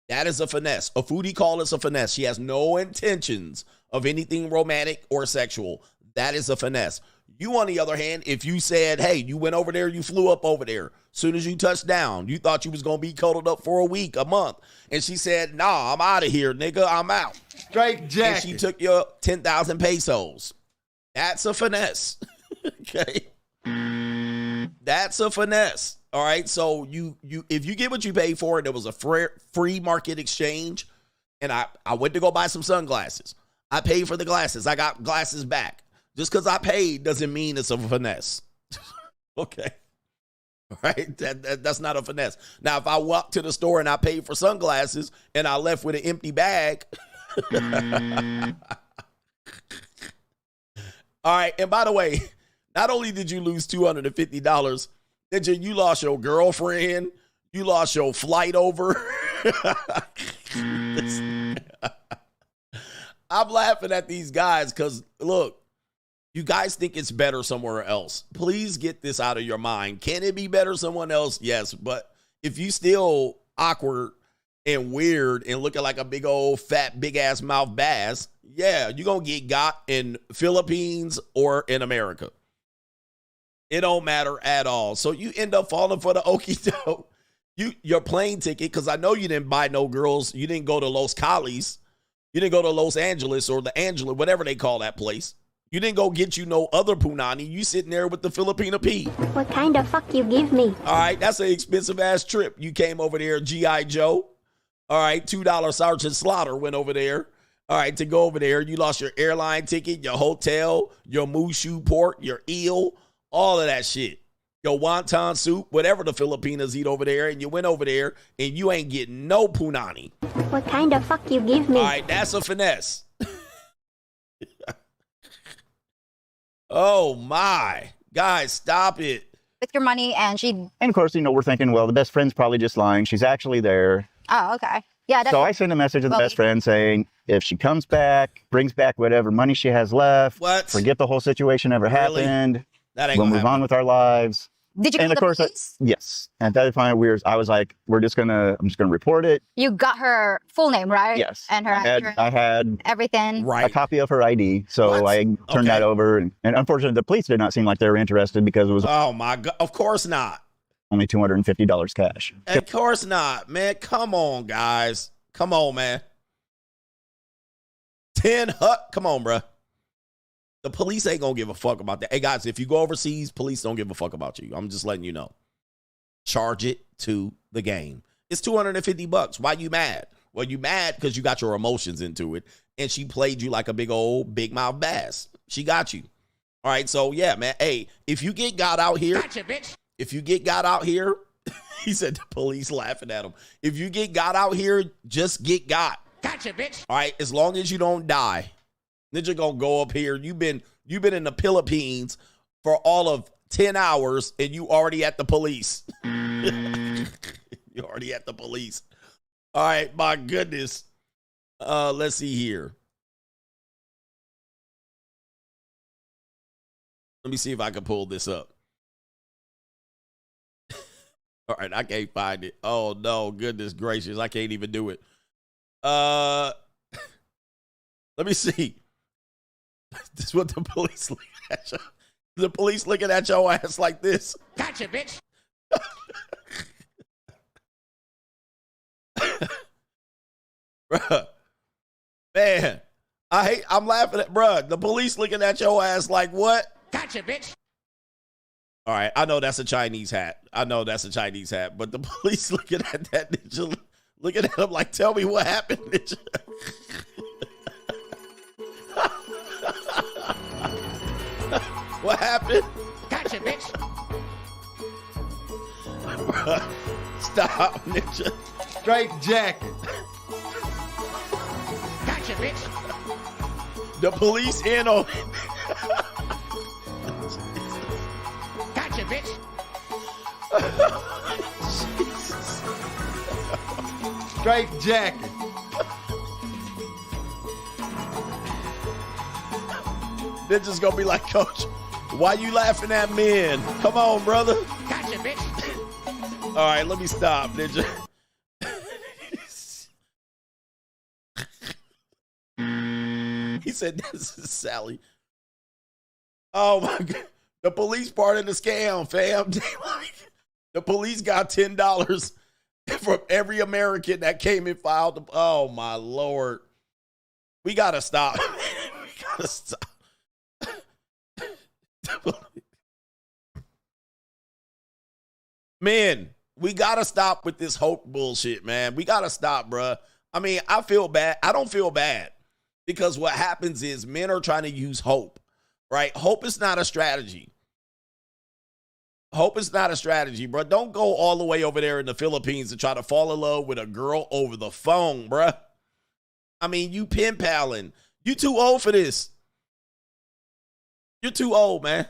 S3: That is a finesse. A foodie call is a finesse. She has no intentions of anything romantic or sexual. That is a finesse. You, on the other hand, if you said, hey, you went over there, you flew up over there. Soon as you touched down, you thought you was going to be cuddled up for a week, a month. And she said, nah, I'm out of here, nigga. I'm out.
S5: Straight Jack.
S3: And she took your 10,000 pesos. That's a finesse. Okay. That's a finesse. All right. So you if you get what you pay for, and there was a free market exchange, and I went to go buy some sunglasses. I paid for the glasses. I got glasses back. Just because I paid doesn't mean it's a finesse. Okay. All right. That's not a finesse. Now, if I walked to the store and I paid for sunglasses and I left with an empty bag. All right. And by the way, not only did you lose $250, then you lost your girlfriend. You lost your flight over. I'm laughing at these guys because, look, you guys think it's better somewhere else. Please get this out of your mind. Can it be better somewhere else? Yes. But if you still awkward and weird and looking like a big old fat, big ass mouth bass, yeah, you're going to get got in Philippines or in America. It don't matter at all. So you end up falling for the okie doke. Your plane ticket, because I know you didn't buy no girls. You didn't go to Los Cali's. You didn't go to Los Angeles or the Angela, whatever they call that place. You didn't go get you no other punani. You sitting there with the Filipina P.
S22: What kind of fuck you give me?
S3: All right, that's an expensive ass trip. You came over there, G.I. Joe. All right, $2 Sergeant Slaughter went over there. All right, to go over there, you lost your airline ticket, your hotel, your Mushu pork, your eel, all of that shit. Your wonton soup, whatever the Filipinas eat over there, and you went over there and you ain't getting no punani.
S22: What kind of fuck you give me?
S3: All right, that's a finesse. Oh my. Guys, stop it.
S6: With your money, and
S23: And of course, you know, we're thinking, well, the best friend's probably just lying. She's actually there.
S6: Oh, okay. Yeah.
S23: So I send a message to the best friend saying, if she comes back, brings back whatever money she has left, forget the whole situation ever happened.
S3: That ain't
S23: we'll
S3: gonna
S23: move
S3: happen.
S23: on with our lives.
S6: Did you
S23: and
S6: call
S23: of
S6: the
S23: course,
S6: police?
S23: yes. At that point, I was like, I'm just gonna report it.
S6: You got her full name, right?
S23: Yes.
S6: And her address,
S23: I had
S6: everything.
S23: a copy of her ID, so I turned that over. And unfortunately, the police did not seem like they were interested because it was
S3: Oh my God. Of course not.
S23: only $250 cash.
S3: Of course not, man. Come on, guys. Come on, man. 10 hut. Come on, bruh. The police ain't gonna give a fuck about that. Hey, guys, if you go overseas, police don't give a fuck about you. I'm just letting you know. Charge it to the game. It's $250. Why you mad? Well, you mad because you got your emotions into it, and she played you like a big old big mouth bass. She got you. All right, so yeah, man. Hey, if you get got out here,
S1: Gotcha, bitch.
S3: if you get got out here, he said the police laughing at him. If you get got out here, just get got.
S1: Gotcha, bitch.
S3: All right, as long as you don't die. Ninja gonna go up here. You've been in the Philippines for all of 10 hours and you already at the police. You already at the police. All right, my goodness. Let's see here. Let me see if I can pull this up. All right, I can't find it. Oh no, goodness gracious. I can't even do it. Let me see. This is what the police look at you. The police looking at your ass like this.
S1: Gotcha, bitch.
S3: Bruh. Man, I'm laughing at, bruh. The police looking at your ass like what?
S1: Gotcha, bitch.
S3: All right, I know that's a Chinese hat. But the police looking at that ninja, looking at him like, tell me what happened, ninja. What happened?
S1: Gotcha, bitch.
S3: Bruh, stop, ninja.
S5: Straight jacket.
S1: Gotcha, bitch.
S3: The police in on
S1: Gotcha, bitch.
S5: Straight jacket.
S3: They're just gonna be like, Coach, why you laughing at men? Come on, brother.
S1: Gotcha, bitch.
S3: All right, let me stop, Ninja. He said, this is Sally. Oh my God. The police part of the scam, fam. The police got $10 from every American that came and filed. Oh my Lord. We gotta stop. We gotta stop. Man, we gotta stop with this hope bullshit, man. We gotta stop, bruh. I mean, I feel bad. I don't feel bad because what happens is men are trying to use hope, right? Hope is not a strategy. Hope is not a strategy, bro. Don't go all the way over there in the Philippines to try to fall in love with a girl over the phone, bruh. I mean, you pen palling. You too old for this. You're too old, man.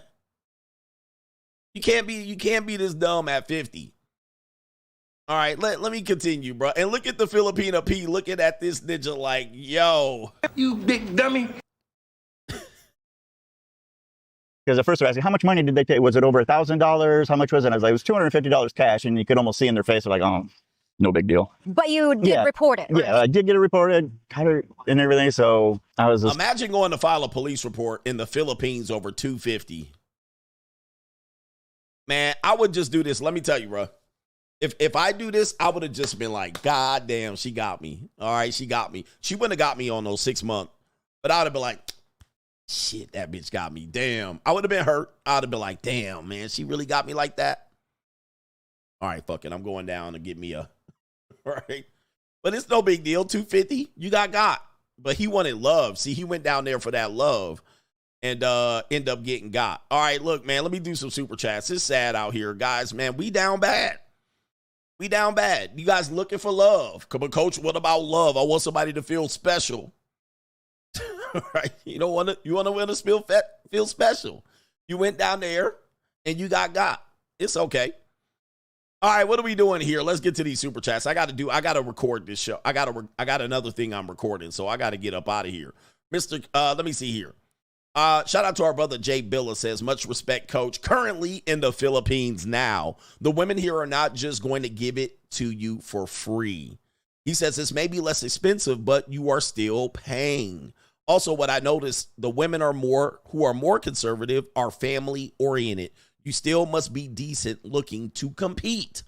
S3: You can't be this dumb at 50. All right, let me continue, bro. And look at the Filipina P looking at this ninja like, yo.
S5: You big dummy.
S23: Because at first they're asking, how much money did they take? Was it over $1,000? How much was it? I was like, it was $250 cash. And you could almost see in their face, they're like, oh, no big deal.
S6: But you did report it, right?
S23: Yeah, I did get it reported, got it and everything. So I was just...
S3: Imagine going to file a police report in the Philippines over $250. Man, I would just do this. Let me tell you, bro. If I do this, I would have just been like, God damn, she got me. All right, she got me. She wouldn't have got me on those 6 months. But I would have been like, shit, that bitch got me. Damn. I would have been hurt. I would have been like, damn, man, she really got me like that. All right, fuck it. I'm going down to get me a. All right. But it's no big deal. 250. You got. But he wanted love. See, he went down there for that love and end up getting got. All right, look, man, let me do some super chats. It's sad out here, guys, man. We down bad. We down bad. You guys looking for love. Come on, coach, what about love? I want somebody to feel special. Right? You want to feel special. You went down there and you got. It's okay. All right, what are we doing here? Let's get to these super chats. I got to record this show. I got another thing I'm recording, so I got to get up out of here. Let me see here. Shout out to our brother Jay Billa, says, much respect, coach. Currently in the Philippines now, the women here are not just going to give it to you for free. He says it's maybe less expensive, but you are still paying. Also, what I noticed, the women who are more conservative are family oriented. You still must be decent looking to compete.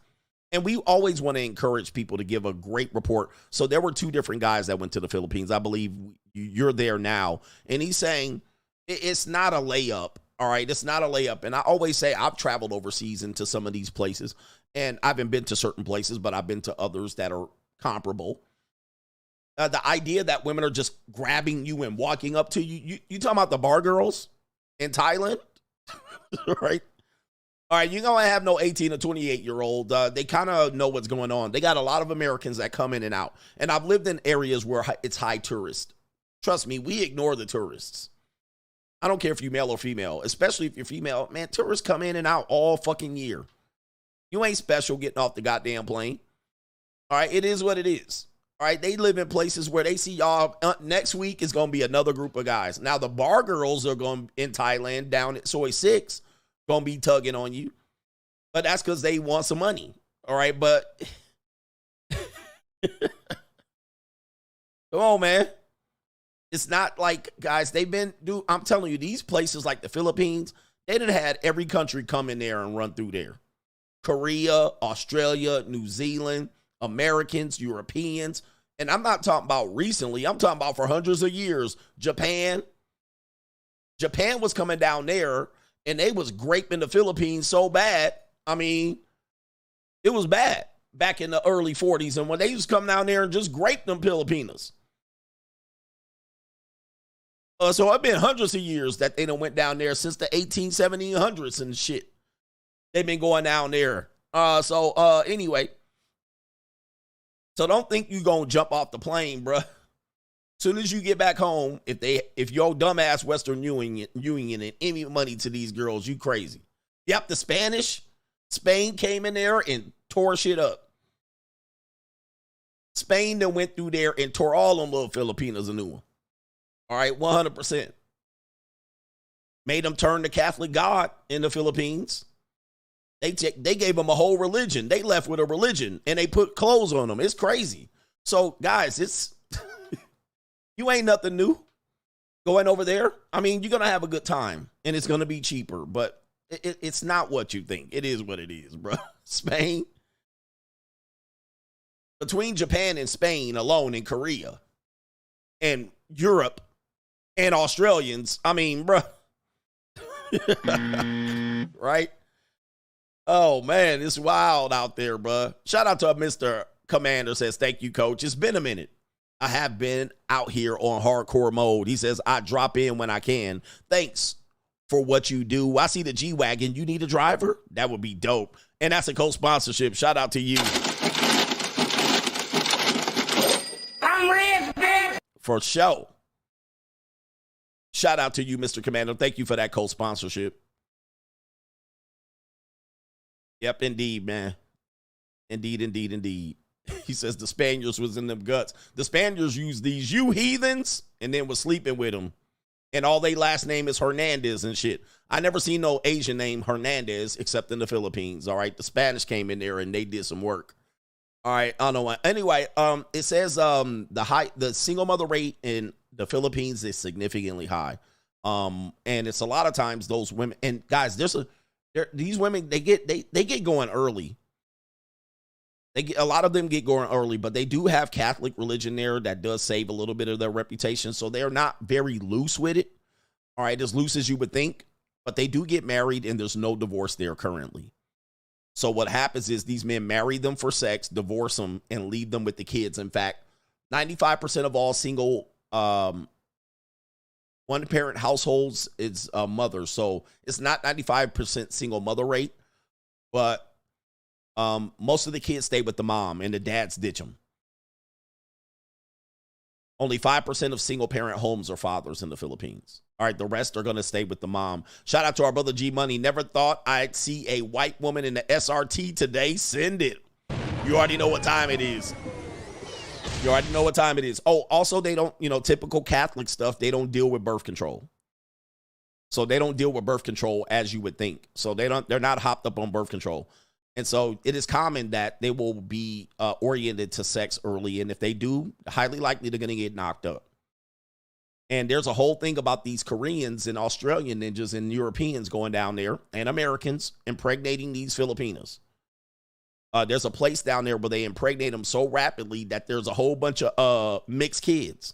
S3: And we always want to encourage people to give a great report. So there were 2 different guys that went to the Philippines. I believe you're there now. And he's saying, it's not a layup, all right? It's not a layup. And I always say I've traveled overseas into some of these places, and I haven't been to certain places, but I've been to others that are comparable. The idea that women are just grabbing you and walking up to you, you talking about the bar girls in Thailand, right? All right, you're going to have no 18 or 28-year-old. They kind of know what's going on. They got a lot of Americans that come in and out. And I've lived in areas where it's high tourist. Trust me, we ignore the tourists. I don't care if you're male or female, especially if you're female. Man, tourists come in and out all fucking year. You ain't special getting off the goddamn plane. All right, it is what it is. All right, they live in places where they see y'all. Next week is going to be another group of guys. Now, the bar girls are going in Thailand down at Soy 6, going to be tugging on you. But that's because they want some money. All right, but come on, man. It's not like, guys, I'm telling you, these places like the Philippines, they done had every country come in there and run through there. Korea, Australia, New Zealand, Americans, Europeans. And I'm not talking about recently. I'm talking about for hundreds of years. Japan was coming down there, and they was graping the Philippines so bad. I mean, it was bad back in the early 40s. And when they used to come down there and just grape them Filipinas. So it's been hundreds of years that they done went down there since the 1700s and shit. They've been going down there. Anyway. So don't think you gonna jump off the plane, bruh. Soon as you get back home, if your dumbass Western Union and any money to these girls, you crazy. Yep, the Spain came in there and tore shit up. Spain then went through there and tore all them little Filipinas a new one. All right, 100%. Made them turn to Catholic God in the Philippines. They gave them a whole religion. They left with a religion, and they put clothes on them. It's crazy. So, guys, it's you ain't nothing new going over there. I mean, you're going to have a good time, and it's going to be cheaper, but it's not what you think. It is what it is, bro. Spain. Between Japan and Spain alone and Korea and Europe and Australians, I mean, bro. Right? Oh, man, it's wild out there, bro. Shout out to Mr. Commander, says, thank you, coach. It's been a minute. I have been out here on hardcore mode. He says, I drop in when I can. Thanks for what you do. I see the G-Wagon. You need a driver? That would be dope. And that's a co-sponsorship. Shout out to you. I'm rich, bitch. For sure. Shout out to you, Mr. Commander. Thank you for that co-sponsorship. Yep, indeed, man. Indeed. He says the Spaniards was in them guts. The Spaniards used these you heathens and then was sleeping with them. And all they last name is Hernandez and shit. I never seen no Asian name Hernandez except in the Philippines. All right. The Spanish came in there and they did some work. All right. I don't know what. Anyway, it says the single mother rate in the Philippines is significantly high. And it's a lot of times those women, and guys, these women, they get going early. A lot of them get going early, but they do have Catholic religion there that does save a little bit of their reputation. So they're not very loose with it. All right, as loose as you would think, but they do get married and there's no divorce there currently. So what happens is these men marry them for sex, divorce them, and leave them with the kids. In fact, 95% of all single one-parent households is mothers. So it's not 95% single mother rate, but most of the kids stay with the mom and the dads ditch them. Only 5% of single-parent homes are fathers in the Philippines. All right, the rest are going to stay with the mom. Shout out to our brother G Money. Never thought I'd see a white woman in the SRT today. Send it. You already know what time it is. You already know what time it is. Oh, also, they don't, typical Catholic stuff, they don't deal with birth control. So they don't deal with birth control as you would think. So they're not hopped up on birth control. And so it is common that they will be oriented to sex early. And if they do, highly likely they're going to get knocked up. And there's a whole thing about these Koreans and Australian ninjas and Europeans going down there and Americans impregnating these Filipinas. There's a place down there where they impregnate them so rapidly that there's a whole bunch of mixed kids.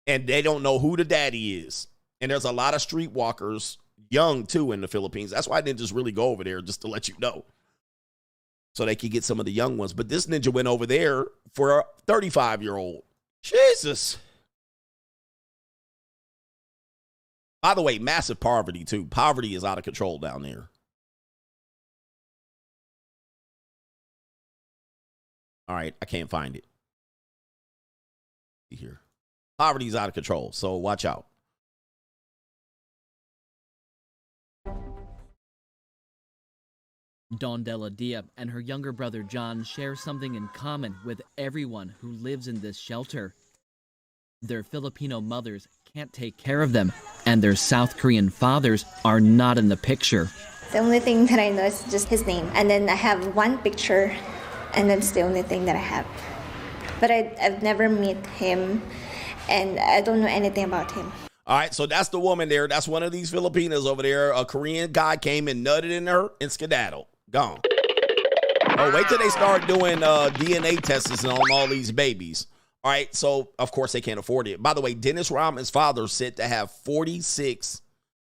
S3: And they don't know who the daddy is. And there's a lot of streetwalkers, young too, in the Philippines. That's why ninjas really go over there, just to let you know. So they could get some of the young ones. But this ninja went over there for a 35-year-old. Jesus. By the way, massive poverty too. Poverty is out of control down there. All right, I can't find it. Here. Poverty is out of control, so watch out.
S2: Dondella Dia and her younger brother John share something in common with everyone who lives in this shelter. Their Filipino mothers can't take care of them, and their South Korean fathers are not in the picture.
S4: The only thing that I know is just his name, and then I have one picture, and that's the only thing that I have. But I've never met him, and I don't know anything about him.
S3: All right, so that's the woman there. That's one of these Filipinas over there. A Korean guy came and nutted in her and skedaddled. Gone. Oh, wait till they start doing DNA tests on all these babies. All right, so, of course, they can't afford it. By the way, Dennis Rodman's father said to have 46,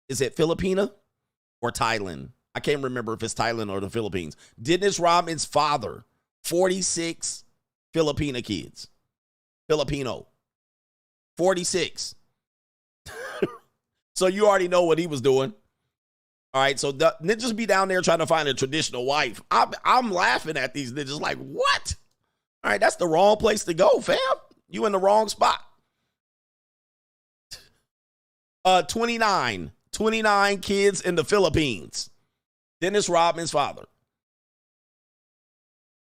S3: is it Filipina or Thailand? I can't remember if it's Thailand or the Philippines. Dennis Rodman's father, 46 Filipina kids. Filipino. 46. So you already know what he was doing. All right, so the ninjas be down there trying to find a traditional wife. I'm laughing at these ninjas like, what? All right, that's the wrong place to go, fam. You in the wrong spot. 29 kids in the Philippines. Dennis Rodman's father.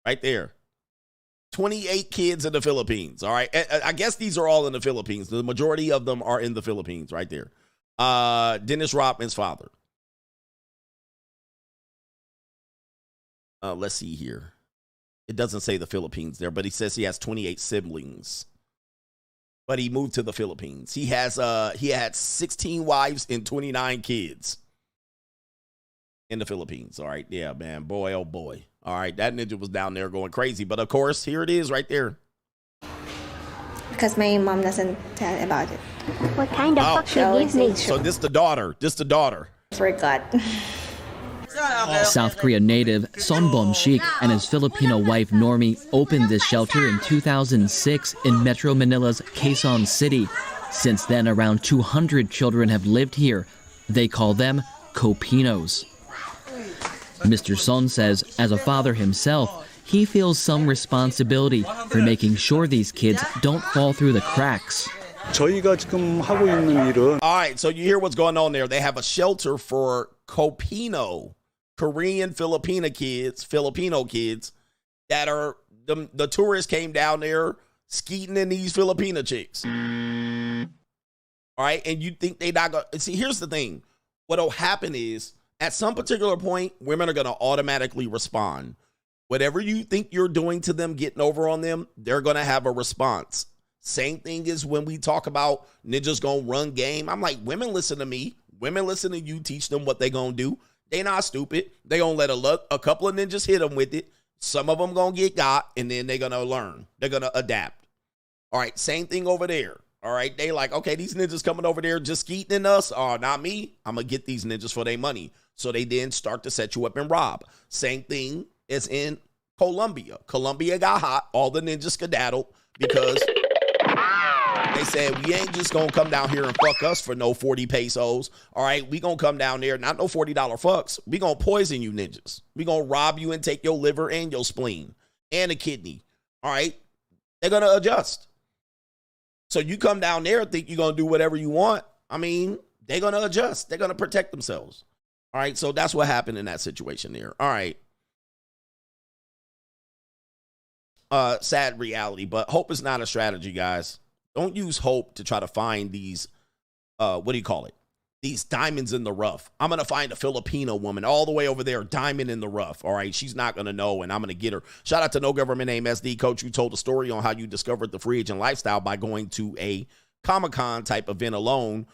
S3: Right there. 28 kids in the Philippines. All right. I guess these are all in the Philippines. The majority of them are in the Philippines right there. Dennis Rodman's father. Let's see here. It doesn't say the Philippines there, but he says he has 28 siblings. But he moved to the Philippines. He had 16 wives and 29 kids in the Philippines. All right. Yeah, man. Boy, oh boy. All right. That ninja was down there going crazy. But of course, here it is right there.
S4: Because my mom doesn't tell about it.
S22: What kind of fuck you give me?
S3: So this the daughter.
S4: Forgot.
S2: South Korea native Son Bom-shik and his Filipino wife Normie opened this shelter in 2006 in Metro Manila's Quezon City. Since then, around 200 children have lived here. They call them Copinos. Mr. Son says, as a father himself, he feels some responsibility for making sure these kids don't fall through the cracks.
S3: All right, so you hear what's going on there. They have a shelter for Copino, Korean Filipino kids that are, the tourists came down there skeeting in these Filipina chicks. All right, and you think they not going to, see, here's the thing. What'll happen is, at some particular point, women are going to automatically respond. Whatever you think you're doing to them, getting over on them, they're going to have a response. Same thing as when we talk about ninjas gonna run game. I'm like, women listen to me. Women listen to you. Teach them what they gonna do. They not stupid. They gonna let a couple of ninjas hit them with it. Some of them going to got, and then they're going to learn. They're going to adapt. All right, same thing over there. All right, they like, okay, these ninjas coming over there just skeeting us. Oh, not me. I'm going to get these ninjas for their money. So they then start to set you up and rob. Same thing as in Colombia. Colombia got hot. All the ninjas skedaddled because they said, we ain't just going to come down here and fuck us for no 40 pesos. All right, we going to come down there, not no $40 fucks. We going to poison you ninjas. We going to rob you and take your liver and your spleen and a kidney. All right, they're going to adjust. So you come down there and think you're going to do whatever you want. I mean, they're going to adjust. They're going to protect themselves. All right, so that's what happened in that situation there. All right. Sad reality, but hope is not a strategy, guys. Don't use hope to try to find these, what do you call it? These diamonds in the rough. I'm going to find a Filipino woman all the way over there, diamond in the rough. All right, she's not going to know, and I'm going to get her. Shout out to No Government Name SD Coach, who told a story on how you discovered the free agent lifestyle by going to a Comic-Con type event alone.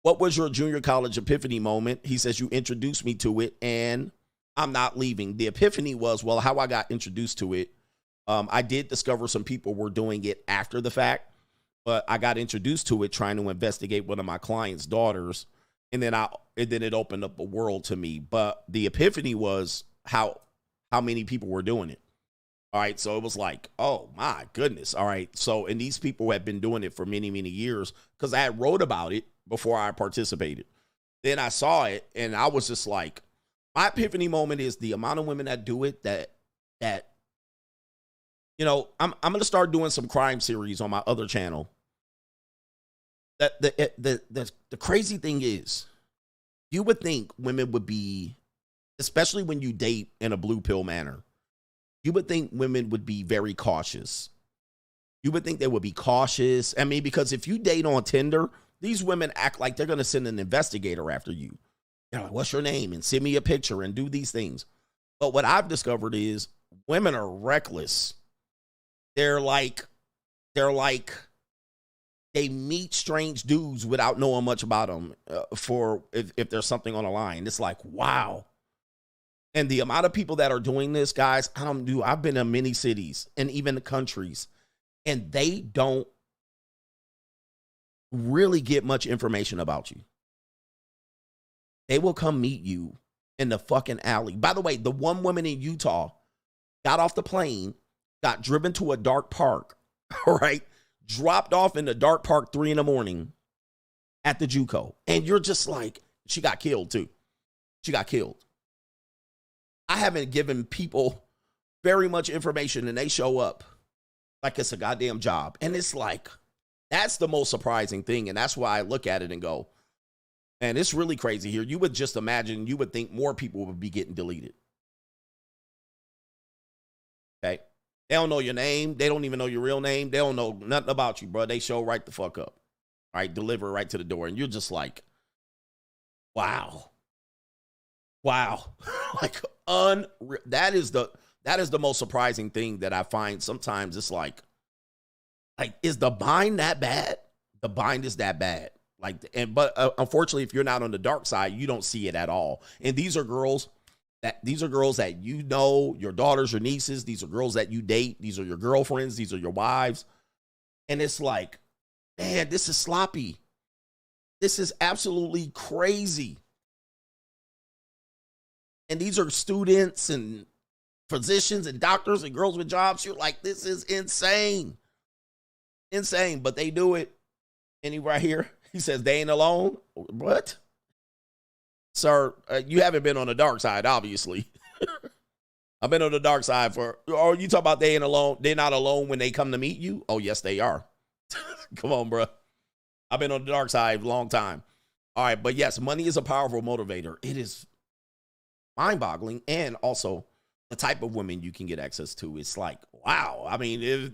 S3: What was your junior college epiphany moment? He says, you introduced me to it, and I'm not leaving. The epiphany was, well, how I got introduced to it. I did discover some people were doing it after the fact. But I got introduced to it trying to investigate one of my clients' daughters, and then it opened up a world to me. But the epiphany was how many people were doing it. All right, so it was like, oh my goodness. All right, so and these people have been doing it for many, many years because I had wrote about it before I participated. Then I saw it, and I was just like, my epiphany moment is the amount of women that do it. That you know, I'm going to start doing some crime series on my other channel. That the crazy thing is, you would think women would be, especially when you date in a blue pill manner, you would think women would be very cautious. You would think they would be cautious. I mean, because if you date on Tinder, these women act like they're going to send an investigator after you. They're like, what's your name? And send me a picture and do these things. But what I've discovered is women are reckless. They're like, they meet strange dudes without knowing much about them for if there's something on the line. It's like, wow. And the amount of people that are doing this, guys, I've been in many cities and even the countries, and they don't really get much information about you. They will come meet you in the fucking alley. By the way, the one woman in Utah got off the plane, got driven to a dark park, all right, dropped off in the dark park 3 a.m. at the JUCO. And you're just like, she got killed too. She got killed. I haven't given people very much information and they show up like it's a goddamn job. And it's like, that's the most surprising thing. And that's why I look at it and go, man, it's really crazy here. You would just imagine, you would think more people would be getting deleted. Okay. They don't know your name. They don't even know your real name. They don't know nothing about you, bro. They show right the fuck up. All right, deliver right to the door. And you're just like, wow. Wow. Like, unreal. That is the most surprising thing that I find. Sometimes it's like, is the bind that bad? The bind is that bad. But unfortunately, if you're not on the dark side, you don't see it at all. And these are girls that you know, your daughters, your nieces. These are girls that you date. These are your girlfriends. These are your wives. And it's like, man, this is sloppy. This is absolutely crazy. And these are students and physicians and doctors and girls with jobs. You're like, this is insane. Insane. But they do it. And he right here, he says, they ain't alone. What? Sir, you haven't been on the dark side, obviously. I've been on the dark side oh, you talk about they ain't alone. They're not alone when they come to meet you? Oh, yes, they are. Come on, bro. I've been on the dark side a long time. All right, but yes, money is a powerful motivator. It is mind-boggling. And also, the type of women you can get access to. It's like, wow. I mean,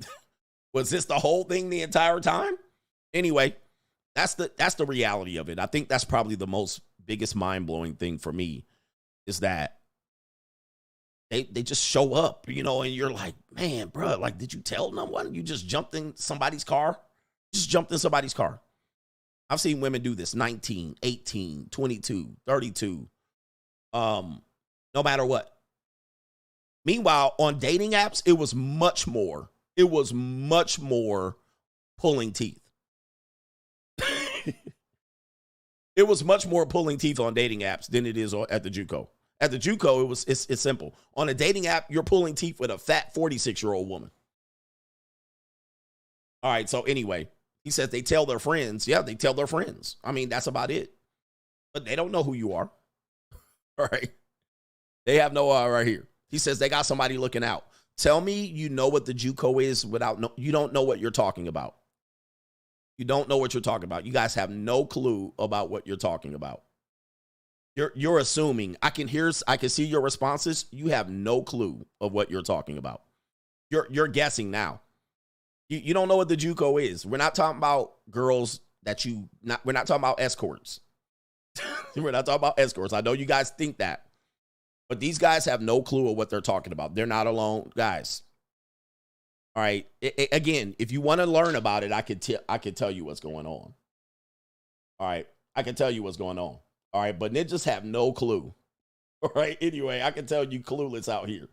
S3: was this the whole thing the entire time? Anyway, that's the reality of it. I think that's probably the biggest mind-blowing thing for me is that they just show up, you know, and you're like, man, bro, like, did you tell no one? You just jumped in somebody's car? Just jumped in somebody's car. I've seen women do this, 19, 18, 22, 32, no matter what. Meanwhile, on dating apps, it was much more. It was much more pulling teeth. It was much more pulling teeth on dating apps than it is at the JUCO. At the JUCO, it's simple. On a dating app, you're pulling teeth with a fat 46-year-old woman. All right, so anyway, he says they tell their friends. Yeah, they tell their friends. I mean, that's about it. But they don't know who you are. All right. They have no right here. He says they got somebody looking out. Tell me you know what the JUCO is without you don't know what you're talking about. You don't know what you're talking about. You guys have no clue about what you're talking about. You're assuming. I can see your responses. You have no clue of what you're talking about. You're guessing now. You don't know what the JUCO is. We're not talking about girls we're not talking about escorts. We're not talking about escorts. I know you guys think that. But these guys have no clue of what they're talking about. They're not alone, guys. All right. Again, if you want to learn about it, I could tell you what's going on. All right. I can tell you what's going on. All right. But ninjas have no clue. All right. Anyway, I can tell you clueless out here.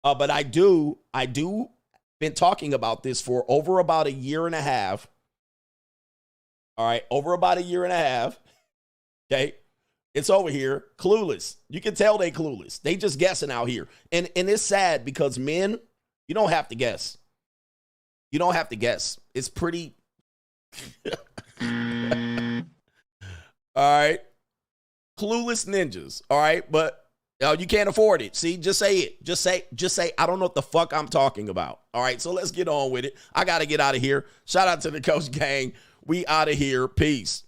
S3: But I do been talking about this for over about a year and a half. All right. Over about a year and a half. Okay. It's over here. Clueless. You can tell they clueless. They just guessing out here. And it's sad because men, you don't have to guess. You don't have to guess. It's pretty. All right. Clueless ninjas. All right. But you can't afford it. See, just say it. Just say, I don't know what the fuck I'm talking about. All right. So let's get on with it. I got to get out of here. Shout out to the Coach Gang. We out of here. Peace.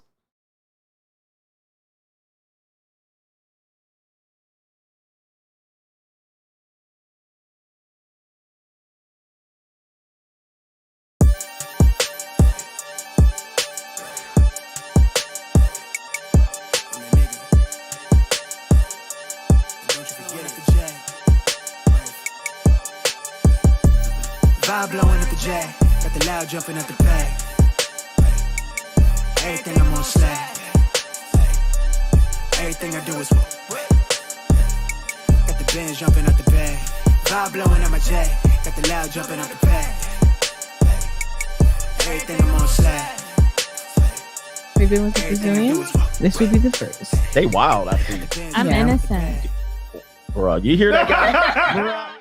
S1: Vibe blowing at the J, got the loud jumping at the pay. Everything I'm on slack. Everything I do is got the Benz jumping at the bay. Vibe blowing at my J, got the loud jumping at the pay. Everything I'm on slack.
S7: We've been with the Brazilians. This would be the first.
S9: They wild, I think.
S7: I'm innocent.
S9: Bro, you hear that guy?